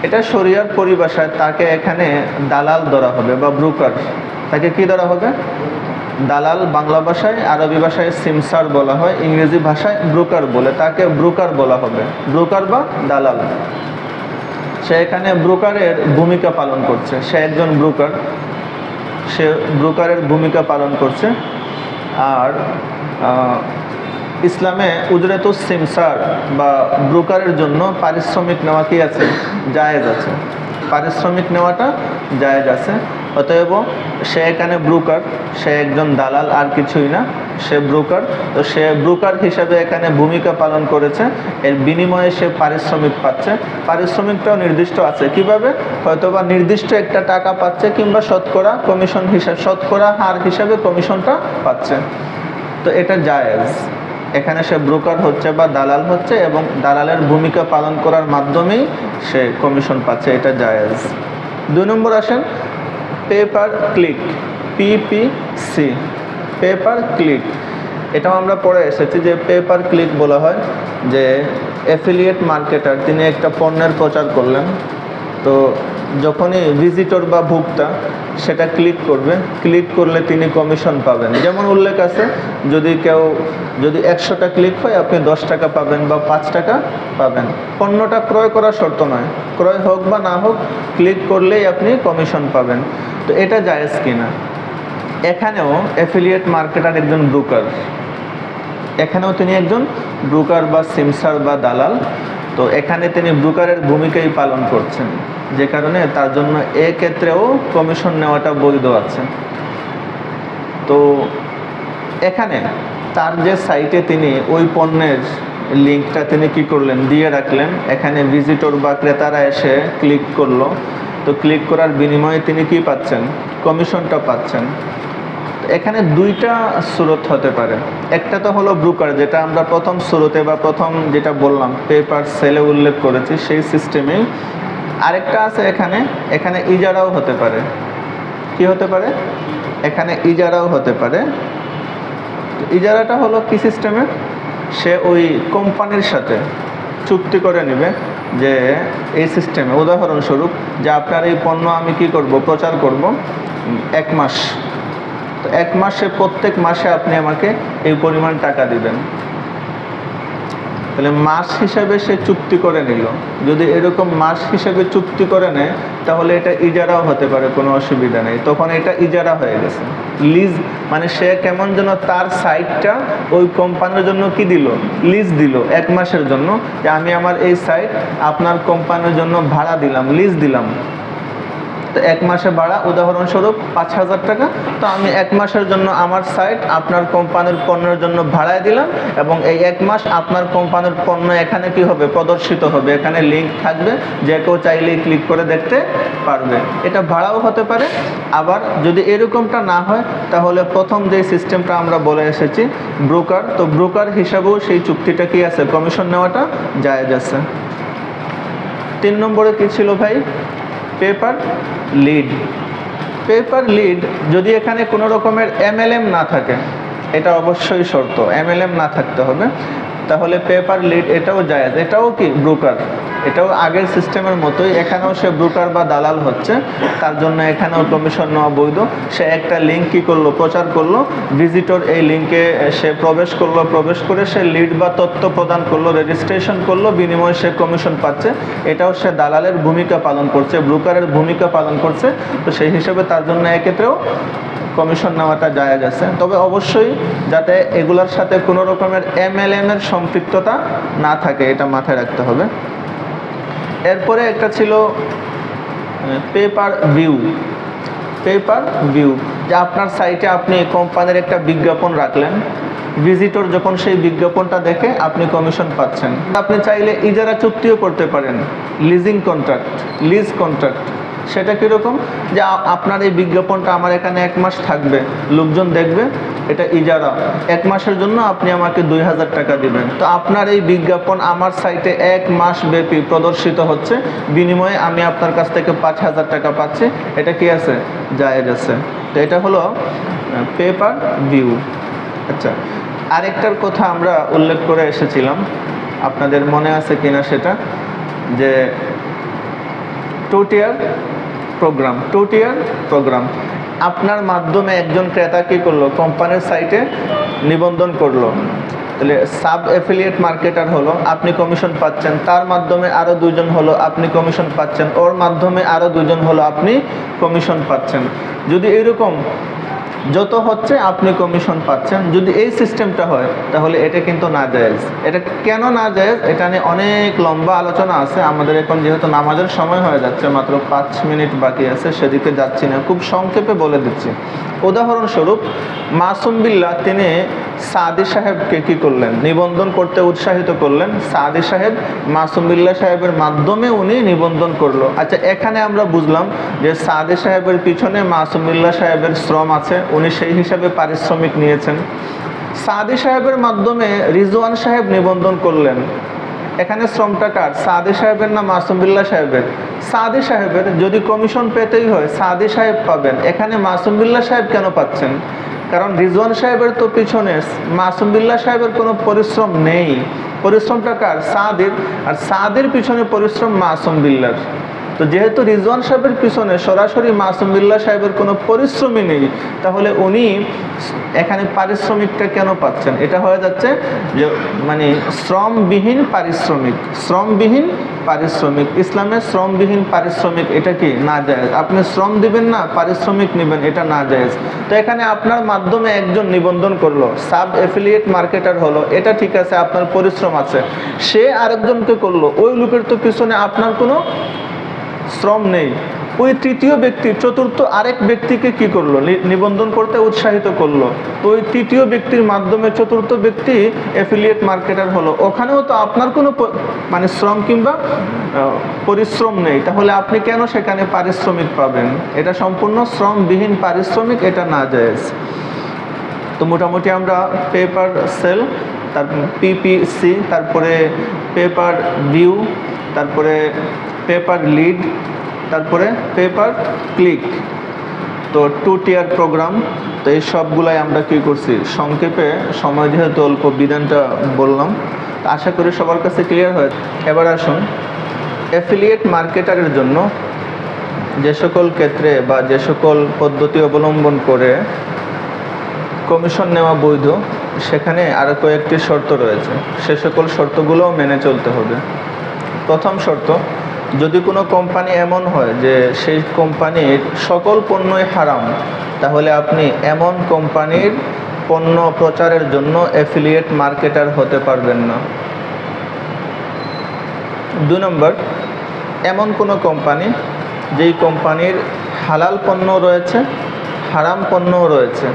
এটা শরিয়ার পরিভাষায় তাকে এখানে দালাল ধরা হবে বা ব্রোকার। তাকে কি ধরা হবে? দালাল। বাংলা ভাষায়, আরবি ভাষায় সিমসার বলা হয়, ইংরেজি ভাষায় ব্রোকার বলে। তাকে ব্রোকার বলা হবে, ব্রোকার বা দালাল। সে এখানে ব্রোকারের ভূমিকা পালন করছে, সে একজন ব্রোকার, সে ব্রোকারের ভূমিকা পালন করছে। আর ইসলামে উজরাতুস সিমসার বা ব্রোকারের জন্য পারিশ্রমিক নেওয়া কি আছে? জায়েজ আছে, পারিশ্রমিক নেওয়াটা জায়েজ আছে। অতএব সে এখানে ব্রোকার, সে একজন দালাল, আর কিছুই না, সে ব্রোকার। তো সে ব্রোকার হিসাবে এখানে ভূমিকা পালন করেছে, এর বিনিময়ে সে পারিশ্রমিক পাচ্ছে। পারিশ্রমিকটাও নির্দিষ্ট আছে, কিভাবে? হয়তোবা নির্দিষ্ট একটা টাকা পাচ্ছে, কিংবা শতকরা কমিশন হিসাবে, শতকরা হার হিসাবে কমিশনটা পাচ্ছে। তো এটা জায়েজ। এখানে সে ব্রোকার হচ্ছে বা দালাল হচ্ছে, এবং দালালের ভূমিকা পালন করার মাধ্যমেই সে কমিশন পাচ্ছে, এটা জায়েজ। 2 নম্বর আসেন pay per click, PPC, pay per click. এটাও আমরা পড়ে এসেছি যে পে পার ক্লিক বলা হয় যে অ্যাফিলিয়েট মার্কেটার তিনি একটা পণ্যের প্রচার করলেন, তো যখনই ভিজিটর বা ভোক্তা সেটা ক্লিক করবে, ক্লিক করলে তিনি কমিশন পাবেন। যেমন উল্লেখ আছে, যদি 100টা ক্লিক হয় আপনি 10 টাকা পাবেন বা 5 টাকা পাবেন। পণ্যটা ক্রয় করা শর্ত নয়, ক্রয় হোক বা না হোক, ক্লিক করলেই আপনি কমিশন পাবেন। তো এটা জায়েজ কিনা? এখানেও অ্যাফিলিয়েট মার্কেটার একজন ব্রোকার, এখানেও তিনি একজন ব্রোকার বা সিমসার বা দালাল। তো এখানে তিনি ব্রোকারের ভূমিকাই পালন করছেন, যে কারণে তার জন্য এক্ষেত্রেও কমিশন নেওয়াটা বৈধ আছে। তো এখানে তার যে সাইটে তিনি ওই পণ্যের লিঙ্কটা তিনি কি করলেন? দিয়ে রাখলেন। এখানে ভিজিটর বা ক্রেতারা এসে ক্লিক করলো, তো ক্লিক করার বিনিময়ে তিনি কি পাচ্ছেন? কমিশনটা পাচ্ছেন। এখানে 2টা সুরত হতে পারে। একটা তো হলো ব্রোকার, যেটা আমরা প্রথম সুরতে বা প্রথম যেটা বললাম পে পার সেলে উল্লেখ করেছি, সেই সিস্টেমেই। আরেকটা আছে এখানে ইজারাও হতে পারে। কি হতে পারে? এখানে ইজারাও হতে পারে। ইজারাটা হলো কি সিস্টেমে? সে ওই কোম্পানির সাথে চুক্তি করে নেবে যে এই সিস্টেমে, উদাহরণস্বরূপ, যে আপনার এই পণ্য আমি কি করব? প্রচার করব 1 মাস। তো 1 মাসে, প্রত্যেক মাসে আপনি আমাকে এই পরিমাণ টাকা দিবেন। তাহলে মাস হিসাবে সে চুক্তি করে নিল। যদি এরকম মাস হিসাবে চুক্তি করে নেয় তাহলে এটা ইজারাও হতে পারে, কোনো অসুবিধা নেই। তখন এটা ইজারা হয়ে গেছে। লিজ মানে সে কেমন যেন তার সাইটটা ওই কোম্পানির জন্য কি দিল? লিজ দিল 1 মাসের জন্য, যে আমি আমার এই সাইট আপনার কোম্পানির জন্য ভাড়া দিলাম, লিজ দিলাম। তো 1 মাসে ভাড়া, উদাহরণস্বরূপ 5,000 টাকা। তো আমি 1 মাসের জন্য আমার সাইট আপনার কোম্পানির পণ্যের জন্য ভাড়ায় দিলাম, এবং এই 1 মাস আপনার কোম্পানির পণ্য এখানে কি হবে? প্রদর্শিত হবে। এখানে লিঙ্ক থাকবে, যে কেউ চাইলেই ক্লিক করে দেখতে পারবে। এটা ভাড়াও হতে পারে। আবার যদি এরকমটা না হয় তাহলে প্রথম যে সিস্টেমটা আমরা বলে এসেছি ব্রোকার, তো ব্রোকার হিসাবেও সেই চুক্তিটা কি আছে? কমিশন নেওয়াটা জায়েজ আছে। 3 নম্বরে কি ছিল ভাই? Paper lead. পেপার লিড, যদি এখানে কোনো রকমের MLM না থাকে, এটা অবশ্যই শর্ত, MLM না থাকতে হবে। তাহলে পেপার লিড এটাও জায়েজ, এটাও কি ব্রোকার, এটাও আগের সিস্টেমের মতোই, এখানেও সে ব্রোকার বা দালাল হচ্ছে, তার জন্য এখানেও কমিশন নেওয়া বৈধ। সে একটা লিঙ্ক কী করলো, প্রচার করলো, ভিজিটর এই লিঙ্কে সে প্রবেশ করলো, প্রবেশ করে সে লিড বা তথ্য প্রদান করলো, রেজিস্ট্রেশন করলো, বিনিময়ে সে কমিশন পাচ্ছে। এটাও সে দালালের ভূমিকা পালন করছে, ব্রোকারের ভূমিকা পালন করছে। তো সেই হিসেবে তার জন্য এক্ষেত্রেও কমিশন নেওয়াটা জায়েজ আছে। তবে অবশ্যই যাতে এগুলোর সাথে কোনো রকমের MLM এর সম্পৃক্ততা না থাকে, এটা মাথায় রাখতে হবে। এরপরে একটা ছিল পেপার ভিউ। পেপার ভিউ যে আপনার সাইটে আপনি কোম্পানির একটা বিজ্ঞাপন রাখলেন, ভিজিটর যখন সেই বিজ্ঞাপনটা দেখে আপনি কমিশন পাচ্ছেন। আপনি চাইলে ইজারা চুক্তিও করতে পারেন, লিজিং কন্ট্রাক্ট, লিজ কন্ট্রাক্ট। সেটা কীরকম, যে আপনার এই বিজ্ঞাপনটা আমার এখানে 1 মাস থাকবে, লোকজন দেখবে, এটা ইজারা, 1 মাসের জন্য আপনি আমাকে 2000 টাকা দিবেন। তো আপনার এই বিজ্ঞাপন আমার সাইটে 1 মাস ব্যাপী প্রদর্শিত হচ্ছে, বিনিময়ে আমি আপনার কাছ থেকে 5000 টাকা পাচ্ছি। এটা কি আছে, জায়েজ আছে। তো এটা হলো পেপার ভিউ। আচ্ছা, আরেকটার কথা আমরা উল্লেখ করে এসেছিলাম, আপনাদের মনে আছে কিনা সেটা, যে টু টিয়ার প্রোগ্রাম। আপনার মাধ্যমে একজন ক্রেতা কী করলো, কোম্পানির সাইটে নিবন্ধন করলো, তাহলে সাব অ্যাফিলিয়েট মার্কেটার হলো, আপনি কমিশন পাচ্ছেন। তার মাধ্যমে আরও 2 জন হলো, আপনি কমিশন পাচ্ছেন। ওর মাধ্যমে আরও 2 জন হলো, আপনি কমিশন পাচ্ছেন। যদি এরকম যত হচ্ছে আপনি কমিশন পাচ্ছেন, যদি এই সিস্টেমটা হয় তাহলে এটা কিন্তু না জায়েজ। এটা কেন না জায়েজ, এটা নিয়ে অনেক লম্বা আলোচনা আছে। আমাদের এখন যেহেতু নামাজের সময় হয়ে যাচ্ছে, মাত্র 5 মিনিট বাকি আছে, সেদিকে যাচ্ছি না, খুব সংক্ষেপে বলে দিচ্ছি। উদাহরণস্বরূপ মাসুম বিল্লাহ তিনি সাদি সাহেবকে কী করলেন, নিবন্ধন করতে উৎসাহিত করলেন। সাদি সাহেব মাসুম বিল্লাহ সাহেবের মাধ্যমে উনি নিবন্ধন করলো। আচ্ছা, এখানে আমরা বুঝলাম যে সাদি সাহেবের পিছনে মাসুম বিল্লাহ সাহেবের শ্রম আছে, উনি সেই হিসাবে পারিশ্রমিক নিয়েছেন। সাদি সাহেবের মাধ্যমে রিজওয়ান সাহেব নিবন্ধন করলেন, এখানে শ্রমটা কার, সাদি সাহেবের না মাসুম বিল্লাহ সাহেবের? সাদি সাহেবের। যদি কমিশন পেতেই হয় সাদি সাহেব পাবেন, এখানে মাসুম বিল্লাহ সাহেব কেন পাচ্ছেন? কারণ রিজওয়ান সাহেবের তো পিছনে মাসুম বিল্লাহ সাহেবের কোনো পরিশ্রম নেই, পরিশ্রমটা কার, সাদির। আর সাদির পিছনে পরিশ্রম মাসুম বিল্লাহর। তো যেহেতু রিজওয়ান সাহেবের পিছনে সরাসরি মাসুম বিল্লাহ সাহেবের কোনো পরিশ্রমই নেই, তাহলে উনি এখানে পারিশ্রমিকটা কেন পাচ্ছেন? এটা হয়ে যাচ্ছে যে মানে শ্রমবিহীন পারিশ্রমিক। ইসলামে শ্রমবিহীন পারিশ্রমিক এটা কি না জায়েজ। আপনি শ্রম দিবেন না, পারিশ্রমিক নেবেন, এটা না জায়েজ। তো এখানে আপনার মাধ্যমে একজন নিবন্ধন করলো, সাব অ্যাফিলিয়েট মার্কেটার হলো, এটা ঠিক আছে, আপনার পরিশ্রম আছে। সে আরেকজনকে করলো, ওই লোকের তো পিছনে আপনার কোনো শ্রম নেই। ওই তৃতীয় ব্যক্তি, চতুর্থ আরেক ব্যক্তিকে কি করলো, নিবন্ধন করতে উৎসাহিত করলো। তো ওই তৃতীয় ব্যক্তির মাধ্যমে চতুর্থ ব্যক্তি অ্যাফিলিয়েট মার্কেটার হলো, ওখানেও তো আপনার কোনো মানে শ্রম কিংবা পরিশ্রম নেই। তাহলে আপনি কেন সেখানে পারিশ্রমিক পাবেন? এটা সম্পূর্ণ শ্রমবিহীন পারিশ্রমিক, এটা না জায়েজ। তো মোটামুটি আমরা পেপার সেল, তারপর PPC, তারপরে পেপার ভিউ, তারপরে পেপার লিড, তারপরে পেপার ক্লিক, তো 2 টিয়ার প্রোগ্রাম। তো এই সবগুলাই আমরা কী করছি, সংক্ষেপে, সময় যেহেতু অল্প, বিধানটা বললাম। আশা করি সবার কাছে ক্লিয়ার হয়। এবার আসুন, অ্যাফিলিয়েট মার্কেটারের জন্য যে সকল ক্ষেত্রে বা যে সকল পদ্ধতি অবলম্বন করে কমিশন নেওয়া বৈধ, সেখানে আরও কয়েকটি শর্ত রয়েছে। সে সকল শর্তগুলোও মেনে চলতে হবে। প্রথম শর্ত, যদি কোনো কোম্পানি এমন হয় যে সেই কোম্পানির সকল পণ্যই হারাম, তাহলে আপনি এমন কোম্পানির পণ্য প্রচারের জন্য অ্যাফিলিয়েট মার্কেটার হতে পারবেন না। 2 নম্বর, এমন কোনো কোম্পানি যেই কোম্পানির হালাল পণ্য রয়েছে, হারাম পণ্যও রয়েছে,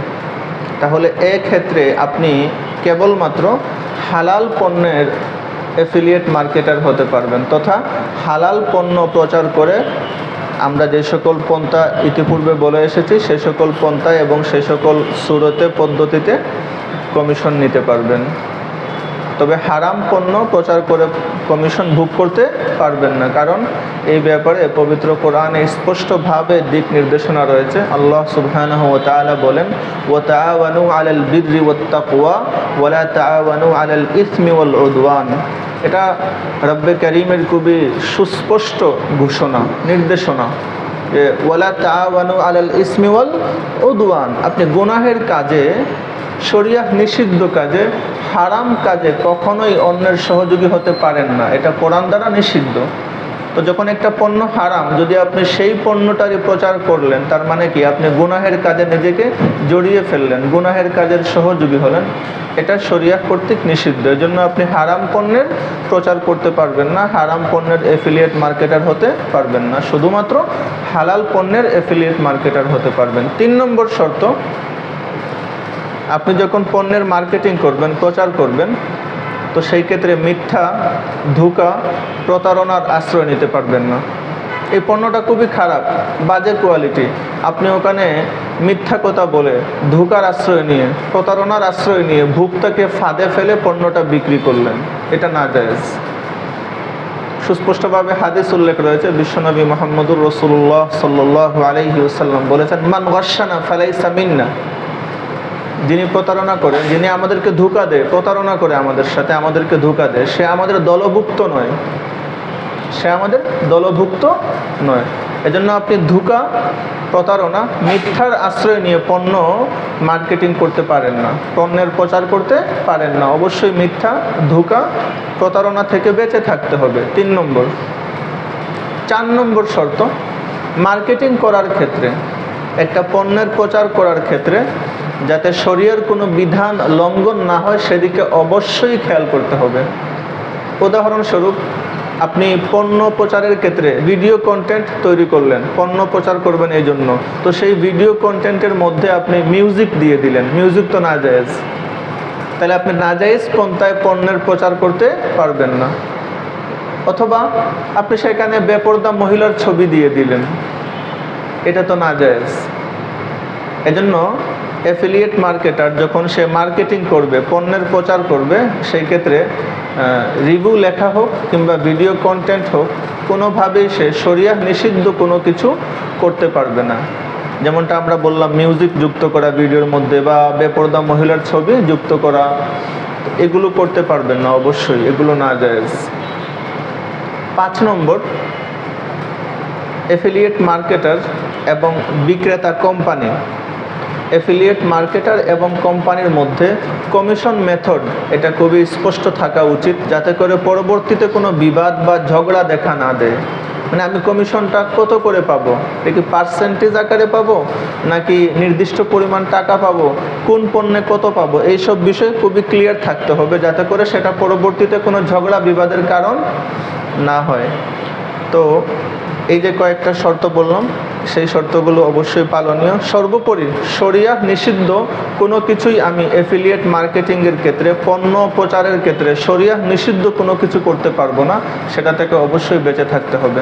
তাহলে এক্ষেত্রে আপনি কেবলমাত্র হালাল পণ্যের অ্যাফিলিয়েট মার্কেটার হতে পারবেন, তথা হালাল পণ্য প্রচার করে আমরা যে সকল পন্থা ইতিপূর্বে বলে এসেছি, সে সকল পন্থায় এবং সে সকল সুরতে, পদ্ধতিতে কমিশন নিতে পারবেন। তবে হারাম পণ্য প্রচার করে কমিশন ভোগ করতে পারবেন না, কারণ এই ব্যাপারে পবিত্র কোরআনে স্পষ্টভাবে দিক নির্দেশনা রয়েছে। আল্লাহ সুবহানাহু ওয়া তাআলা বলেন, ওয়া তাআওয়ানু আলাল বিররি ওয়াত তাকওয়া ওয়া লা তাআওয়ানু আলাল ইসমি ওয়াল উদওয়ান। এটা রব্বে কারীমের খুবই সুস্পষ্ট ঘোষণা, নির্দেশনা যে ওয়ালা তাআওয়ানু আলাল ইসমি ওয়াল উদওয়ান, আপনি গুনাহের কাজে, শরিয়াহ নিষিদ্ধ কাজে, হারাম কাজে কখনোই অন্যের সহযোগী হতে পারেন না, এটা কোরআন দ্বারা নিষিদ্ধ। তো যখন একটা পণ্য হারাম, যদি আপনি সেই পণ্যটারই প্রচার করলেন, তার মানে কি আপনি গুনাহের কাজে নিজেকে জড়িয়ে ফেললেন, গুনাহের কাজের সহযোগী হলেন, এটা শরিয়াহ কর্তৃক নিষিদ্ধ। এর জন্য আপনি হারাম পণ্যের প্রচার করতে পারবেন না, হারাম পণ্যের অ্যাফিলিয়েট মার্কেটার হতে পারবেন না, শুধুমাত্র হালাল পণ্যের অ্যাফিলিয়েট মার্কেটার হতে পারবেন। 3 নম্বর শর্ত, আপনি যখন পণ্যের মার্কেটিং করবেন, প্রচার করবেন, তো সেই ক্ষেত্রে মিথ্যা, ধোঁকা, প্রতারণার আশ্রয় নিতে পারবেন না। এই পণ্যটা খুবই খারাপ, বাজে কোয়ালিটি, আপনি ওখানে মিথ্যা কথা বলে, ধোঁকার আশ্রয় নিয়ে, প্রতারণার আশ্রয় নিয়ে ভোক্তাকে ফাঁদে ফেলে পণ্যটা বিক্রি করলেন, এটা না জায়েজ। সুস্পষ্টভাবে হাদিস উল্লেখ রয়েছে, বিশ্বনবী মুহাম্মদুর রাসূলুল্লাহ সাল্লাল্লাহু আলাইহি ওয়াসাল্লাম বলেছেন, মান গাশশানা ফালাইসা মিন্না, যিনি প্রতারণা করে, যিনি আমাদেরকে ধোঁকা দেয়, প্রতারণা করে আমাদের সাথে, আমাদেরকে ধোঁকা দেয়, সে আমাদের দলভুক্ত নয়, সে আমাদের দলভুক্ত নয়। এজন্য আপনি ধোঁকা, প্রতারণা, মিথ্যার আশ্রয় নিয়ে পণ্য মার্কেটিং করতে পারেন না, পণ্যের প্রচার করতে পারেন না। অবশ্যই মিথ্যা, ধোঁকা, প্রতারণা থেকে বেঁচে থাকতে হবে। 3 নম্বর। 4 নম্বর শর্ত, মার্কেটিং করার ক্ষেত্রে, একটা পণ্যের প্রচার করার ক্ষেত্রে যাতে শরীয়তের কোনো বিধান লঙ্ঘন না হয় সেদিকে অবশ্যই খেয়াল করতে হবে। উদাহরণস্বরূপ, আপনি পণ্য প্রচারের ক্ষেত্রে ভিডিও কন্টেন্ট তৈরি করলেন, পণ্য প্রচার করবেন এই জন্য, তো সেই ভিডিও কন্টেন্টের মধ্যে আপনি মিউজিক দিয়ে দিলেন, মিউজিক তো নাজায়েজ, তাহলে আপনি নাজায়েজ পন্থায় পণ্যের প্রচার করতে পারবেন না। অথবা আপনি সেখানে বেপরদা মহিলার ছবি দিয়ে দিলেন, এটা তো নাজায়েজ। এজন্য অ্যাফিলিয়েট মার্কেটার যখন সে মার্কেটিং করবে, পণ্যের প্রচার করবে, সেই ক্ষেত্রে রিভিউ লেখা হোক কিংবা ভিডিও কন্টেন্ট হোক, কোনোভাবেই সে শরিয়াহ নিষিদ্ধ কোনো কিছু করতে পারবে না। যেমনটা আমরা বললাম, মিউজিক যুক্ত করা ভিডিওর মধ্যে বা বেপরদা মহিলার ছবি যুক্ত করা, এগুলো করতে পারবেন না, অবশ্যই এগুলো নাজায়েজ। 5 নম্বর, অ্যাফিলিয়েট মার্কেটার এবং বিক্রেতা কোম্পানি, অ্যাফিলিয়েট মার্কেটার এবং কোম্পানির মধ্যে কমিশন মেথড এটা খুবই স্পষ্ট থাকা উচিত, যাতে করে পরবর্তীতে কোনো বিবাদ বা ঝগড়া দেখা না দেয়। মানে আমি কমিশনটা কত করে পাবো, এটা কি পার্সেন্টেজ আকারে পাবো নাকি নির্দিষ্ট পরিমাণ টাকা পাবো, কোন পণ্যে কত পাবো, এইসব বিষয় খুবই ক্লিয়ার থাকতে হবে, যাতে করে সেটা পরবর্তীতে কোনো ঝগড়া বিবাদের কারণ না হয়। তো এই যে কয়েকটা শর্ত বললাম, সেই শর্তগুলো অবশ্যই পালনীয়। সর্বোপরি শরিয়াহ নিষিদ্ধ কোনো কিছুই আমি অ্যাফিলিয়েট মার্কেটিংয়ের ক্ষেত্রে, পণ্য প্রচারের ক্ষেত্রে শরিয়াহ নিষিদ্ধ কোনো কিছু করতে পারবো না, সেটা থেকে অবশ্যই বেঁচে থাকতে হবে।